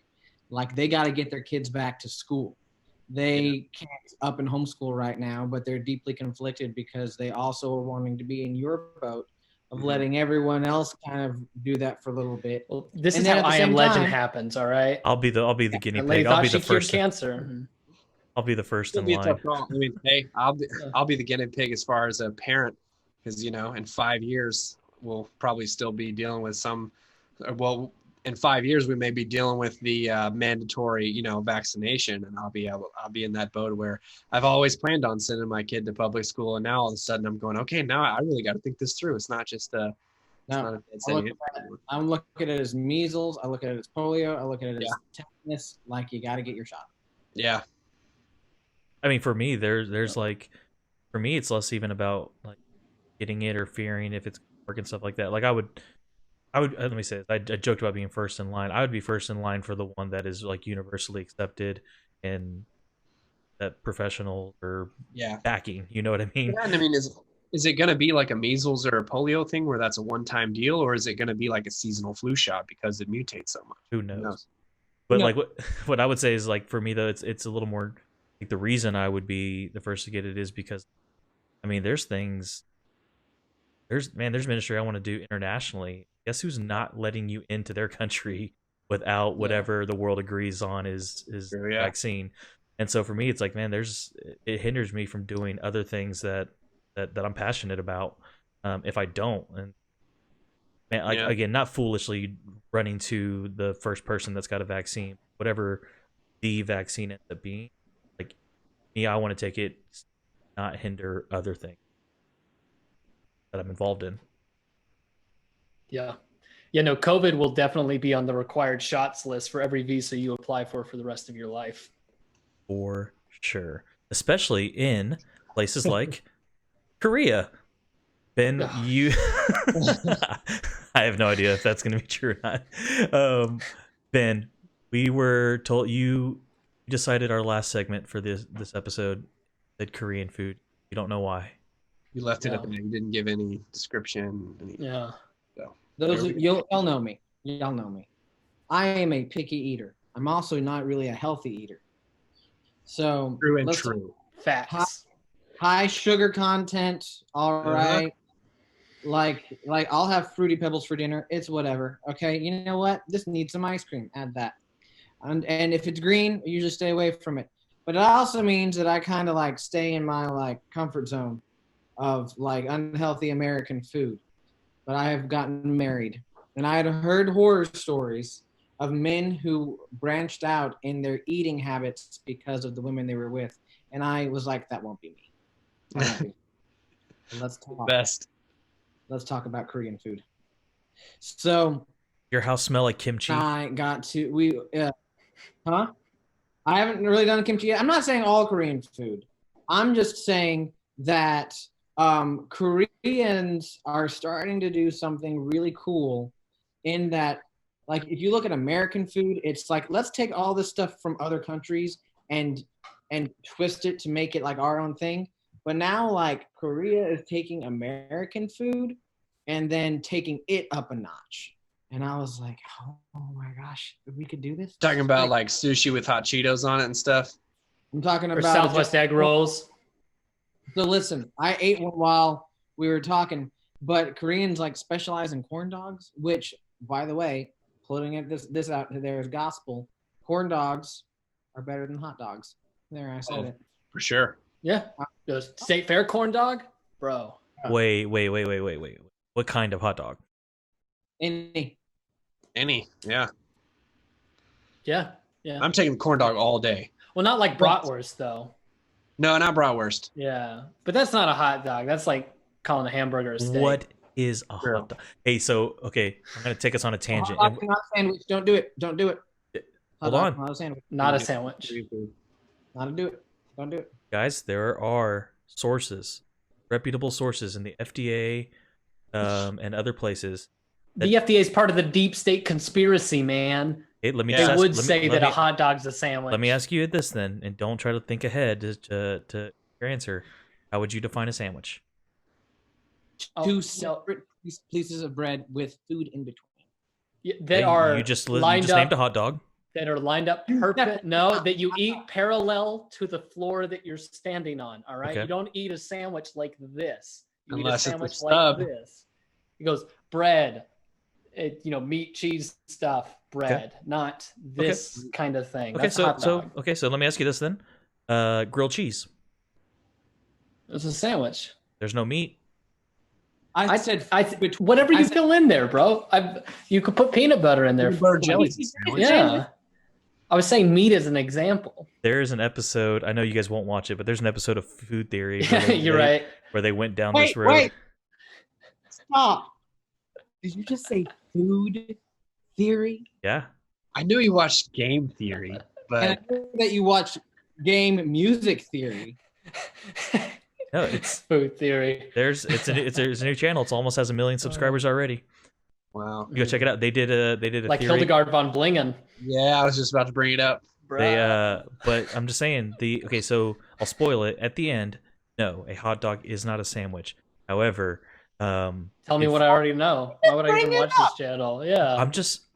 C: Like, they got to get their kids back to school. They can't up and homeschool right now, but they're deeply conflicted because they also are wanting to be in your boat of letting everyone else kind of do that for a little bit.
B: Well, this
C: And
B: is
C: then
B: how
C: at the
B: I Am
C: same
B: Legend
C: time-
B: happens. All right.
A: I'll be the guinea
B: That lady
A: pig. I'll
B: thought
A: be
B: she
A: the
B: cured
A: first.
B: cancer.
A: I'll be the first in
D: It'll be a
A: line.
D: tough call. I mean, hey, I'll be the guinea pig as far as a parent, because in 5 years we'll probably still be dealing with some. Well, in 5 years we may be dealing with the mandatory, vaccination, and I'll be in that boat where I've always planned on sending my kid to public school, and now all of a sudden I'm going, okay, now I really got to think this through. It's not just
C: No,
D: not a
C: I'm looking at it as measles. I look at it as polio. I look at it as
D: Yeah.
C: tetanus. Like, you got to get your shot.
D: yeah.
A: I mean, for me, there's like, for me, it's less even about like getting it or fearing if it's work and stuff like that. Like, I would let me say this. I joked about being first in line. I would be first in line for the one that is like universally accepted and that professional or
D: Yeah.
A: backing. You know what I mean?
D: Yeah, and I mean, is it going to be like a measles or a polio thing where that's a one-time deal, or is it going to be like a seasonal flu shot because it mutates so much?
A: Who knows?
D: knows?
A: But
C: No.
A: like what I would say is, like, for me though, it's a little more like, the reason I would be the first to get it is because, I mean, there's ministry I want to do internationally. Guess who's not letting you into their country without whatever the world agrees on is
D: True, yeah.
A: vaccine. And so for me, it's like, man, it hinders me from doing other things that I'm passionate about if I don't. And man, like, again, not foolishly running to the first person that's got a vaccine, whatever the vaccine ends up being. Like, me, I want to take it, not hinder other things that I'm involved in.
B: Yeah. Yeah, no, COVID will definitely be on the required shots list for every visa you apply for the rest of your life.
A: For sure. Especially in places like Korea. Ben, you I have no idea if that's going to be true or not. Ben, we were told you decided our last segment for this episode said Korean food. You don't know why.
D: You left it up there. You didn't give any description.
B: Yeah.
C: Y'all know me. Y'all know me. I am a picky eater. I'm also not really a healthy eater. So
D: True and true.
B: Facts.
C: High sugar content. All right. Like I'll have Fruity Pebbles for dinner. It's whatever. Okay. You know what? This needs some ice cream. Add that. And if it's green, I usually stay away from it. But it also means that I kind of like stay in my like comfort zone of like unhealthy American food. But I have gotten married, and I had heard horror stories of men who branched out in their eating habits because of the women they were with. And I was like, that won't be me. That won't be me. Let's talk.
D: Best.
C: Let's talk about Korean food. So
A: Your house smell like kimchi?
C: I got to I haven't really done kimchi yet. I'm not saying all Korean food. I'm just saying that Koreans are starting to do something really cool in that, like, if you look at American food, it's like, let's take all this stuff from other countries and twist it to make it like our own thing. But now, like, Korea is taking American food and then taking it up a notch. And I was like, oh my gosh, we could do this?
D: Talking about like sushi with hot Cheetos on it and stuff.
C: I'm talking
B: Or
C: about
B: Southwest egg rolls.
C: So listen, I ate one while we were talking. but Koreans like specialize in corn dogs, which, by the way, putting this out there as gospel, corn dogs are better than hot dogs. There, I said it.
D: For sure.
B: Yeah. The State Fair corn dog, bro.
A: Wait. What kind of hot dog?
C: Any.
D: Yeah.
B: Yeah. Yeah.
D: I'm taking corn dog all day.
B: Well, not like bratwurst though.
D: No, not bratwurst.
B: Yeah, but that's not a hot dog. That's like calling a hamburger a steak.
A: What is a hot dog? Hey, so okay, I'm gonna take us on a tangent.
C: Hot dog, not a sandwich. Don't do it. Don't do it.
A: Hold on.
C: Not a sandwich.
B: Not a sandwich.
C: Not to do it. Don't do it.
A: Guys, there are sources, reputable sources in the FDA and other places.
B: The FDA is part of the deep state conspiracy, man.
A: Hey, let me
B: They
A: just
B: would
A: ask,
B: say that a hot dog's a sandwich.
A: Let me ask you this then, and don't try to think ahead to your answer. How would you define a sandwich?
C: Two separate pieces of bread with food in between.
B: That are
A: you just
B: lined
A: named a
B: up.
A: hot dog.
B: That are lined up perfect. No, that you eat parallel to the floor that you're standing on. All right,
A: Okay.
B: you don't eat a sandwich like this. You
D: Unless
B: eat a
D: it's a
B: sandwich like
D: stub.
B: this. It goes bread, meat, cheese stuff, bread, not this kind of thing.
A: Okay,
B: That's a hot dog.
A: so let me ask you this then. Grilled cheese.
B: It's a sandwich.
A: There's no meat.
C: I said
B: whatever you fill in there, bro. You could put peanut butter in there.
D: Peanut butter jelly's a sandwich.
B: Yeah. I was saying meat as an example.
A: There is an episode. I know you guys won't watch it, but there's an episode of Food Theory.
B: You're right.
A: Where they went down this road.
C: Wait. Stop. Did you just say food theory?
A: Yeah.
D: I knew you watched Game Theory,
C: And
D: but
C: I know that you watch game music theory.
A: No, it's
B: Food theory.
A: there's a new channel. It's almost has 1 million subscribers already.
D: wow.
A: You go check it out. They did a
B: Like
A: theory.
B: Hildegard von Blingen.
D: Yeah, I was just about to bring it up.
A: They but I'm just saying so I'll spoil it at the end. No, a hot dog is not a sandwich. However,
B: Tell me what I already know. Why would I even watch this channel? Yeah.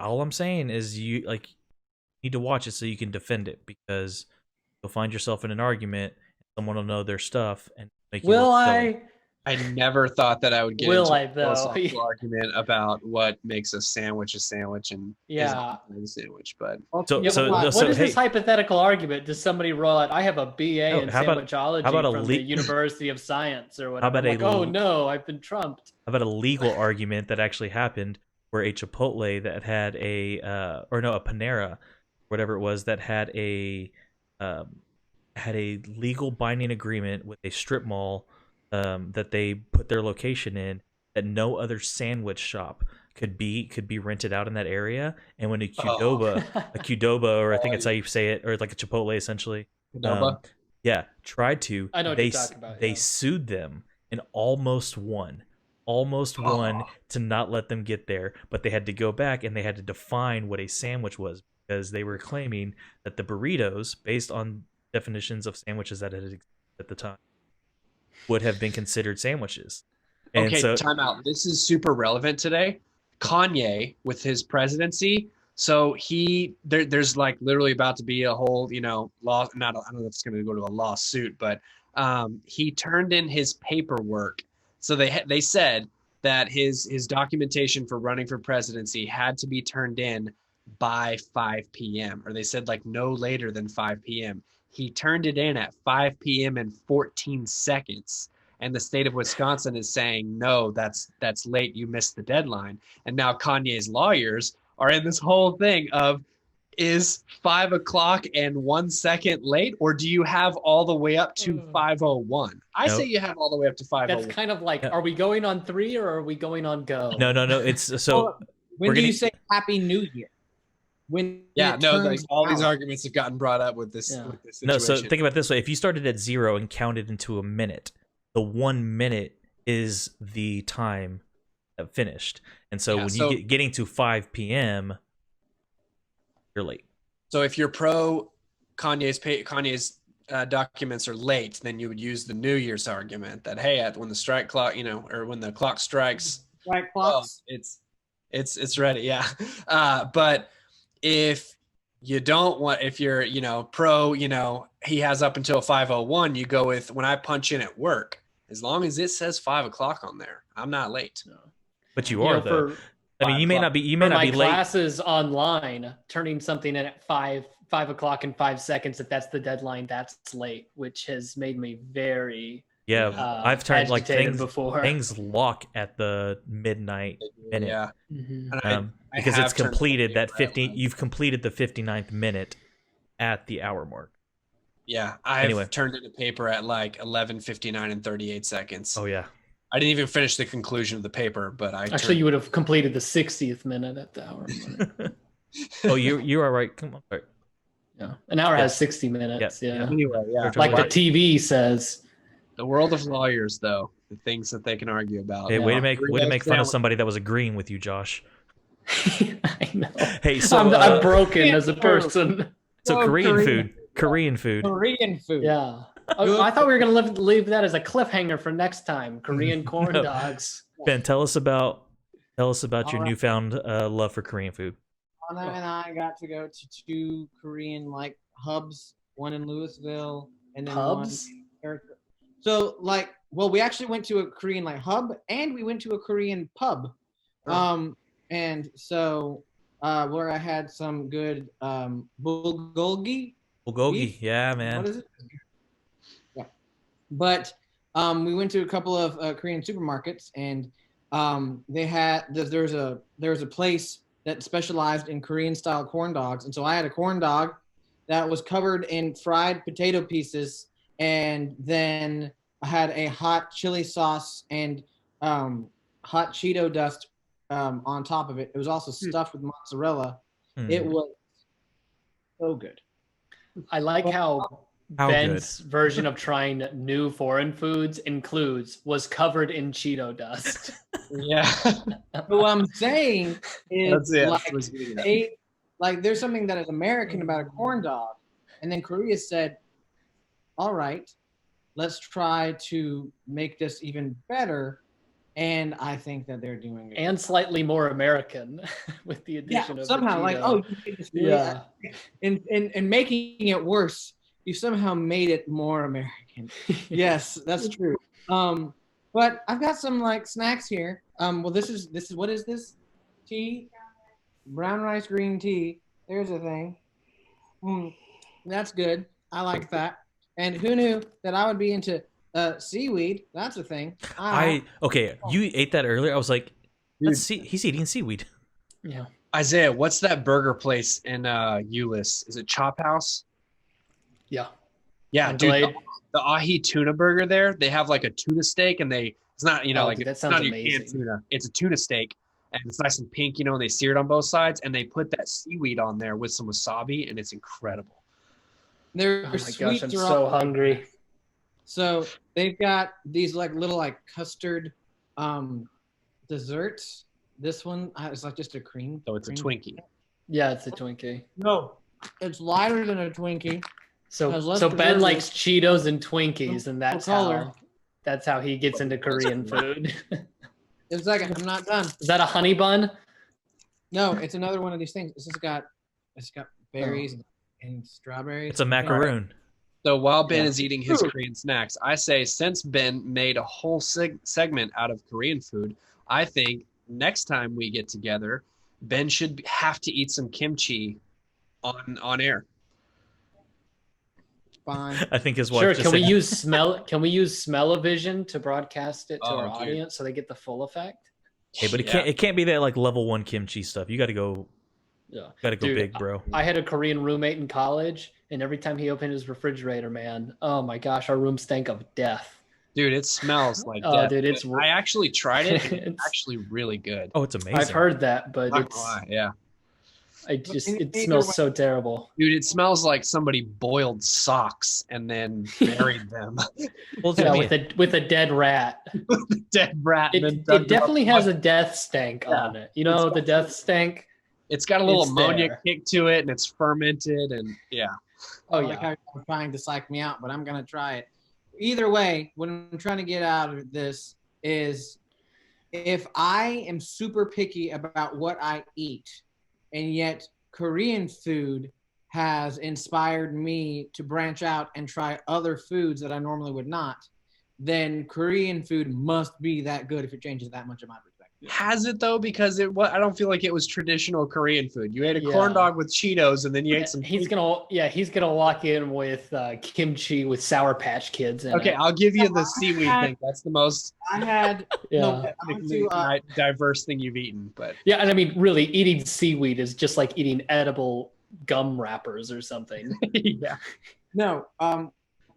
A: all I'm saying is you need to watch it so you can defend it, because you'll find yourself in an argument, someone will know their stuff and make you
B: Will
A: look silly.
B: I?
D: I never thought that I would get
B: Will
D: into
B: I,
D: a
B: though?
D: philosophical argument about what makes a sandwich and
B: Yeah.
D: is not a sandwich, but
A: So,
B: Yeah,
A: so,
B: what
A: so
B: is
A: hey,
B: this hypothetical argument? Does somebody roll out? I have a BA in
A: how about-
B: sandwichology
A: how about a
B: from the University of Science or whatever.
A: about
B: I'm like,
A: a
B: oh
A: l-
B: no, I've been trumped.
A: how about a legal argument that actually happened, where a Chipotle that had a Panera, whatever it was, that had a legal binding agreement with a strip mall that they put their location in, that no other sandwich shop could be rented out in that area. And when a Qdoba, or I think it's how you say it, or like a Chipotle essentially,
D: Qdoba?
A: tried to.
B: I know what you're talking about,
A: They
B: yeah.
A: sued them and almost won to not let them get there, but they had to go back and they had to define what a sandwich was, because they were claiming that the burritos, based on definitions of sandwiches that had existed at the time, would have been considered sandwiches. And
D: okay,
A: so,
D: time out. This is super relevant today. Kanye with his presidency. So there's like literally about to be a whole, law. I don't know if it's going to go to a lawsuit, but he turned in his paperwork. So they said that his documentation for running for presidency had to be turned in by 5 p.m. or they said like no later than 5 p.m. He turned it in at 5 p.m. and 14 seconds. And the state of Wisconsin is saying, no, that's late. You missed the deadline. And now Kanye's lawyers are in this whole thing of, is 5 o'clock and 1 second late, or do you have all the way up to 5:01? I
A: No.
D: say you have all the way up to 5:01.
B: That's kind of like, are we going on 3 or are we going on go?
A: no. It's so.
C: When
A: We're
C: do
A: gonna-
C: you say Happy New Year? When
D: Yeah,
C: it
D: no,
C: turns
D: all these
C: out.
D: arguments have gotten brought up with this,
B: Yeah.
D: with this
A: No,
D: situation.
A: so think about it this way: if you started at 0 and counted into a minute, the 1 minute is the time that finished. And so
D: Yeah,
A: when
D: so-
A: you getting to 5 p.m., you're late.
D: So if you're pro Kanye's documents are late, then you would use the New Year's argument that, hey, when the strike clock, or when the clock strikes,
C: Right
D: well,
C: clocks.
D: it's ready. Yeah. But if you don't want, if you're, pro, he has up until 5:01, you go with, when I punch in at work, As long as it says 5 o'clock on there, I'm not late.
A: But you are though.
B: For
A: I mean, you may not be. You may
B: for
A: not
B: my
A: be late.
B: classes online, turning something in at 5 o'clock in 5 seconds, if that's the deadline, that's late, which has made me very
A: Yeah, I've turned like
B: agitated
A: things.
B: before.
A: Things lock at the midnight minute.
D: Yeah.
B: Mhm.
D: And I
A: Because it's
D: have turned
A: completed
D: the
A: that
D: paper at
A: 50.
D: like-
A: You've completed the 59th minute at the hour mark.
D: Yeah, I've
A: Anyway.
D: turned in a paper at like 11:59 and 38 seconds.
A: Oh yeah.
D: I didn't even finish the conclusion of the paper, but I
B: Actually, you would have completed the 60th minute at the hour mark.
A: Oh, you are right. Come on. Right.
B: Yeah, an hour
A: Yeah.
B: has 60 minutes.
A: Yeah,
B: Yeah,
A: yeah.
D: Anyway, yeah.
A: Like
B: like the TV says.
D: The world of lawyers, though, the things that they can argue about.
A: Hey, way to make
D: Everybody's
A: fun of
D: down.
A: somebody that was agreeing with you, Josh.
B: I know.
A: Hey, so
B: I'm broken as a person.
A: so
C: Oh,
A: Korean
C: Korean.
A: food. Korean food.
C: Korean food.
B: Yeah.
C: Good.
B: I thought we were going to leave that as a cliffhanger for next time. Korean corn
A: No.
B: dogs.
A: Ben, tell us about your
C: All right.
A: newfound love for Korean food.
C: Anna and I got to go to 2 Korean like hubs, one in Louisville and then
B: Hubs?
C: one in Erica. So like, well, we actually went to a Korean like hub and we went to a Korean pub. And so where I had some good bulgogi.
A: Bulgogi,
C: Beef?
A: yeah, man.
C: What is it? Yeah. But we went to a couple of Korean supermarkets and they had there was a place that specialized in Korean style corn dogs, and so I had a corn dog that was covered in fried potato pieces, and then I had a hot chili sauce and hot Cheeto dust on top of it. It was also stuffed with mozzarella.
A: Hmm.
C: It was so good.
B: I like how
A: How
B: Ben's version of trying new foreign foods was covered in Cheeto dust.
D: Yeah.
C: But what I'm saying is
D: That's it.
C: there's something that is American about a corn dog, and then Korea said, "All right, let's try to make this even better." And I think that they're doing it.
B: And slightly more American with the addition of
C: somehow
B: the
C: like
B: Cheeto.
C: you did this really-
B: Yeah.
C: and making it worse, you somehow made it more American. Yes, that's true. But I've got some like snacks here. Well, this is what is this? Tea, brown rice green tea. There's a thing. That's good. I like that. And who knew that I would be into seaweed? That's a thing.
A: You ate that earlier. I was like,
D: Dude.
A: he's eating seaweed.
B: Yeah.
D: Isaiah, what's that burger place in Euless? Is it Chop House?
B: Yeah.
D: Yeah,
B: On
D: dude.
B: Glade.
D: The ahi tuna burger there, they have like a tuna steak, and it's not
B: Oh,
D: like
B: dude, that
D: it's
B: sounds
D: not your canned
B: amazing.
D: tuna. It's a tuna steak, and it's nice and pink, and they sear it on both sides, and they put that seaweed on there with some wasabi, and it's incredible.
C: Their
B: Oh my
C: sweets
B: gosh, I'm
C: are
B: so
C: all-
B: hungry.
C: So they've got these like little like custard desserts. This one is like just a cream.
D: So it's a
C: cream-
D: Twinkie.
B: Yeah, it's a Twinkie.
C: No, it's lighter than a Twinkie.
B: So
C: Has less
B: Ben
C: preservatives.
B: likes Cheetos and Twinkies, and
C: color.
B: that's how he gets into Korean food.
C: It's like I'm not done.
B: Is that a honey bun?
C: No, it's another one of these things. It's got berries and strawberries.
A: It's a macaroon.
D: So while Ben
B: Yeah.
D: is eating his Korean snacks, I say since Ben made a whole segment out of Korean food, I think next time we get together, Ben should have to eat some kimchi on air.
C: Fine.
A: I think his wife.
B: Sure.
A: just
B: Can we
A: said-
B: use smell? Can we use smell-o-vision to broadcast it to
D: Oh,
B: our
D: dude.
B: audience so they get the full effect?
A: Hey, but
D: Yeah.
A: it can't be that like level 1 kimchi stuff. You got to go.
B: Yeah.
A: Got to go
B: Dude,
A: big, bro.
B: I had a Korean roommate in college, and every time he opened his refrigerator, man, oh my gosh, our room stank of death.
D: Dude, it smells like
B: Oh,
D: death.
B: dude, it's.
D: I actually tried it. And it's
B: It's-
D: actually really good.
A: Oh, it's amazing.
B: I've heard that, but
D: Not
B: it's.
D: gonna lie, yeah.
B: It
C: Either
B: smells
C: way-
B: so terrible.
D: Dude, it smells like somebody boiled socks and then buried them.
A: Well,
B: Yeah,
A: I mean,
B: with a dead rat.
D: Dead rat.
B: It,
D: and then dug
B: it
D: them up.
B: definitely has a death stank on it. You know, the death stank.
D: It's got a little
B: it's
D: ammonia
B: there.
D: kick to it, and it's fermented, and yeah.
B: Oh
C: I like
B: yeah.
C: how you're trying to psych me out, but I'm gonna try it. Either way, what I'm trying to get out of this is if I am super picky about what I eat, and yet Korean food has inspired me to branch out and try other foods that I normally would not, then Korean food must be that good if it changes that much of my perspective.
D: Has it though? Because I don't feel like it was traditional Korean food. You ate a corn
B: Yeah.
D: dog with Cheetos, and then you ate some.
B: He's gonna walk in with kimchi with Sour Patch Kids in
D: Okay,
B: it.
D: I'll give you the seaweed thing. That's the most
C: I had
B: Yeah.
D: diverse thing you've eaten. But
B: Yeah, and I mean, really, eating seaweed is just like eating edible gum wrappers or something.
D: yeah,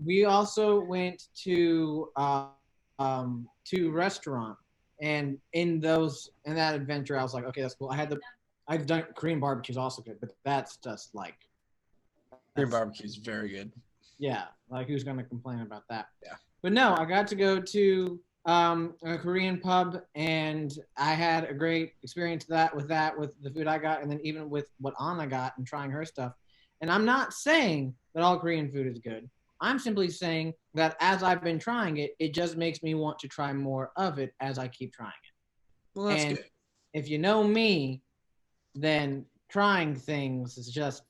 C: we also went to restaurant, and in that adventure, I was like, okay, that's cool. I've done Korean barbecue is also good, but that's just like
D: Korean barbecue is very good.
C: yeah, like who's gonna complain about that?
D: Yeah.
C: But no, I got to go to a Korean pub, and I had a great experience with the food I got, and then even with what Anna got and trying her stuff. And I'm not saying that all Korean food is good. I'm simply saying that as I've been trying it, it just makes me want to try more of it as I keep trying it.
D: Well, that's
C: And
D: good.
C: if you know me, then trying things that's just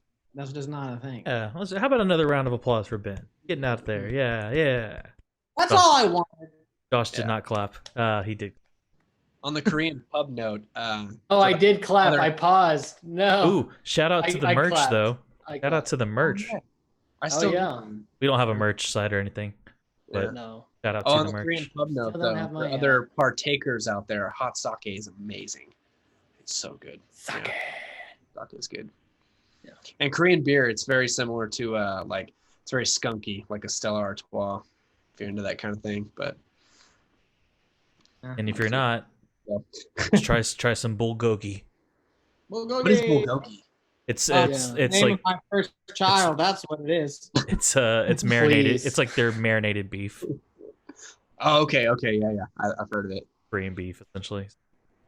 C: not a thing.
A: Yeah. How about another round of applause for Ben? Getting out there. Yeah.
C: That's all I wanted.
A: Josh did
D: Yeah.
A: not clap. He did.
D: On the Korean pub note,
B: I did clap. I paused. No.
A: Ooh, shout out to the
B: I
A: merch
B: clapped.
A: though. Shout out to the merch.
D: I still
B: yeah.
A: We don't have a merch site or anything, but
B: No.
A: shout out
D: Oh,
A: to
D: on
A: the
D: the
A: merch.
D: Korean pub note,
B: Still don't
D: though,
B: have
D: for
B: my,
D: other partakers out there, hot sake is amazing. It's so good.
B: Sake.
D: Yeah, sake is good.
B: Yeah.
D: And Korean beer, it's very similar to it's very skunky, like a Stella Artois, if you're into that kind of thing. But
A: And if you're not,
D: Yeah.
A: just try some bulgogi.
D: What is bulgogi?
A: It's
C: Name
A: like
C: of my first child. That's what it is.
A: it's marinated.
B: Please.
A: It's like their marinated beef,
D: Oh, okay, yeah. I've heard of it.
A: Korean beef, essentially.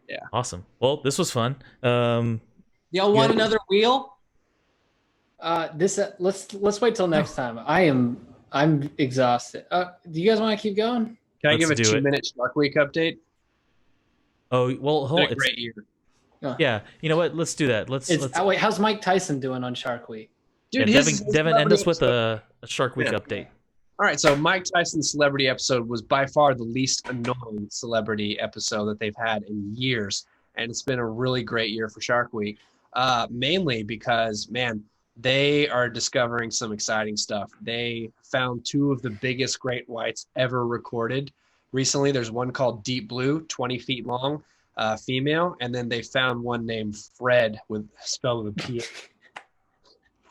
D: Yeah.
A: Awesome. Well, this was fun.
C: Y'all want another wheel?
B: Let's wait till next time. I'm exhausted. Do you guys want to keep going?
D: Can I
A: Let's
D: give a
A: do it.
D: 2-minute Shark Week update?
A: Oh well, hold
D: Been
A: on.
D: a great year.
A: Yeah, you know what? Let's do that. Let's
B: Wait, how's Mike Tyson doing on Shark Week?
D: Dude,
A: yeah,
D: his
A: Devin, end us with
D: celebrity
A: a Shark Week
D: Yeah.
A: update.
D: All right, so Mike Tyson's celebrity episode was by far the least annoying celebrity episode that they've had in years, and it's been a really great year for Shark Week. Mainly because, man, they are discovering some exciting stuff. They found 2 of the biggest great whites ever recorded. Recently, there's one called Deep Blue, 20 feet long, female, and then they found one named Fred spelled with a P.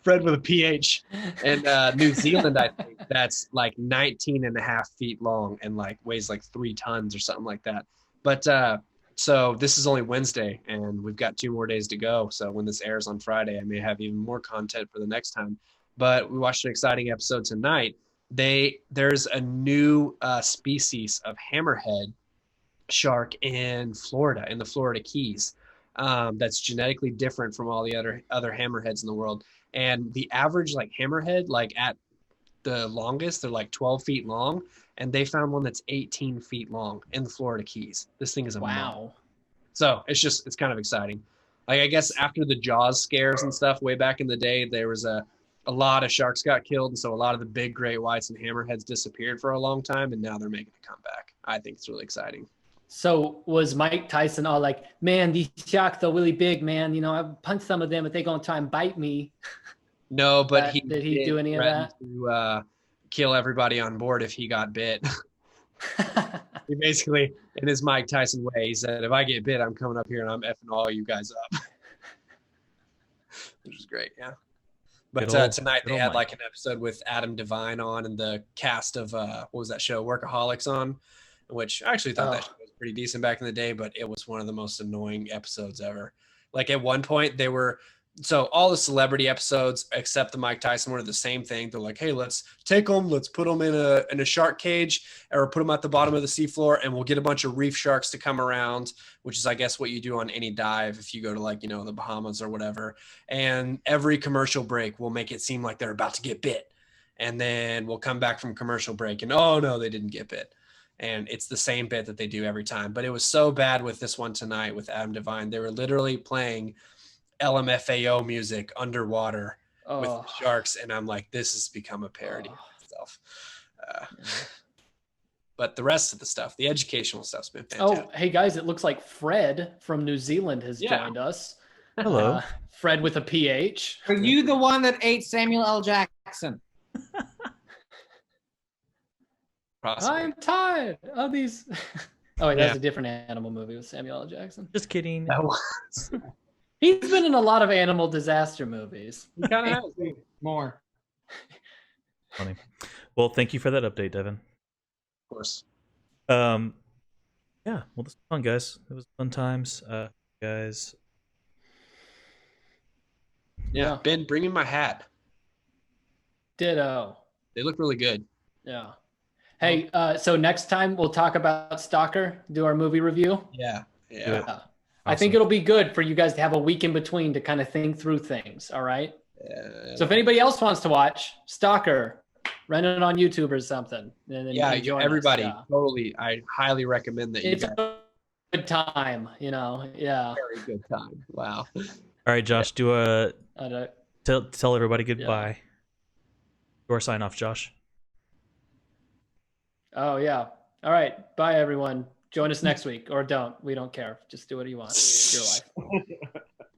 D: Fred with a PH in New Zealand, I think that's like 19 and a half feet long and like weighs like 3 tons or something like that. But so this is only Wednesday and we've got 2 more days to go. So when this airs on Friday, I may have even more content for the next time. But we watched an exciting episode tonight. There's a new species of hammerhead shark in Florida, in the Florida Keys, that's genetically different from all the other hammerheads in the world. And the average like hammerhead, like at the longest, they're like 12 feet long, and they found one that's 18 feet long in the Florida Keys. This thing is a monster. So it's kind of exciting. Like I guess after the Jaws scares and stuff way back in the day, there was a lot of sharks got killed, and so a lot of the big great whites and hammerheads disappeared for a long time, and now they're making a comeback. I think it's really exciting.
B: So was Mike Tyson all like, man, these sharks are really big, man. You know, I punched some of them, but they're going to try and bite me.
D: No, but
B: did he do any of that?
D: To kill everybody on board if he got bit. He basically, in his Mike Tyson way, he said, if I get bit, I'm coming up here and I'm effing all you guys up. Which is great, yeah. But tonight they had like an episode with Adam Devine on and the cast of, what was that show, Workaholics on, which I actually thought that show was pretty decent back in the day, but it was one of the most annoying episodes ever. Like at one point so all the celebrity episodes except the Mike Tyson one are the same thing. They're like, hey, let's take them, let's put them in a shark cage or put them at the bottom of the seafloor, and we'll get a bunch of reef sharks to come around, which is, I guess, what you do on any dive if you go to like, you know, the Bahamas or whatever. And every commercial break will make it seem like they're about to get bit. And then we'll come back from commercial break and, oh, no, they didn't get bit. And it's the same bit that they do every time. But it was so bad with this one tonight with Adam Devine. They were literally playing LMFAO music underwater with the sharks, and I'm like, this has become a parody of itself. But the rest of the stuff, the educational stuff's been fantastic.
B: Oh, hey guys, it looks like Fred from New Zealand has
D: Yeah.
B: joined us.
A: Hello.
B: Fred with a PH.
C: Are you the one that ate Samuel L. Jackson?
D: Possibly.
B: I'm tired of these. Oh, wait, that's
D: Yeah.
B: a different animal movie with Samuel L. Jackson.
A: Just kidding.
D: That was.
B: He's been in a lot of animal disaster movies.
D: He kind of has.
C: More.
A: Funny. Well, thank you for that update, Devin.
D: Of course.
A: Yeah, well, this was fun, guys. It was fun times. Guys,
D: Yeah. Ben, bring me my hat.
B: Ditto.
D: They look really good.
B: Yeah. Hey, so next time we'll talk about Stalker, do our movie review.
D: Yeah.
A: Do
D: Yeah.
A: it.
B: I think it'll be good for you guys to have a week in between to kind of think through things. All right. So if anybody else wants to watch Stalker, rent it on YouTube or something. And then
D: Yeah,
B: join us.
D: everybody,
B: Yeah.
D: totally. I highly recommend that you
B: It's
D: guys
B: a good time, you know. Yeah.
D: very good time. Wow.
A: All right, Josh, do a
B: I don't-
A: tell everybody goodbye. Or sign off, Josh.
B: Oh yeah. All right. Bye everyone. Join us next week or don't. We don't care. Just do what you want. It's your life.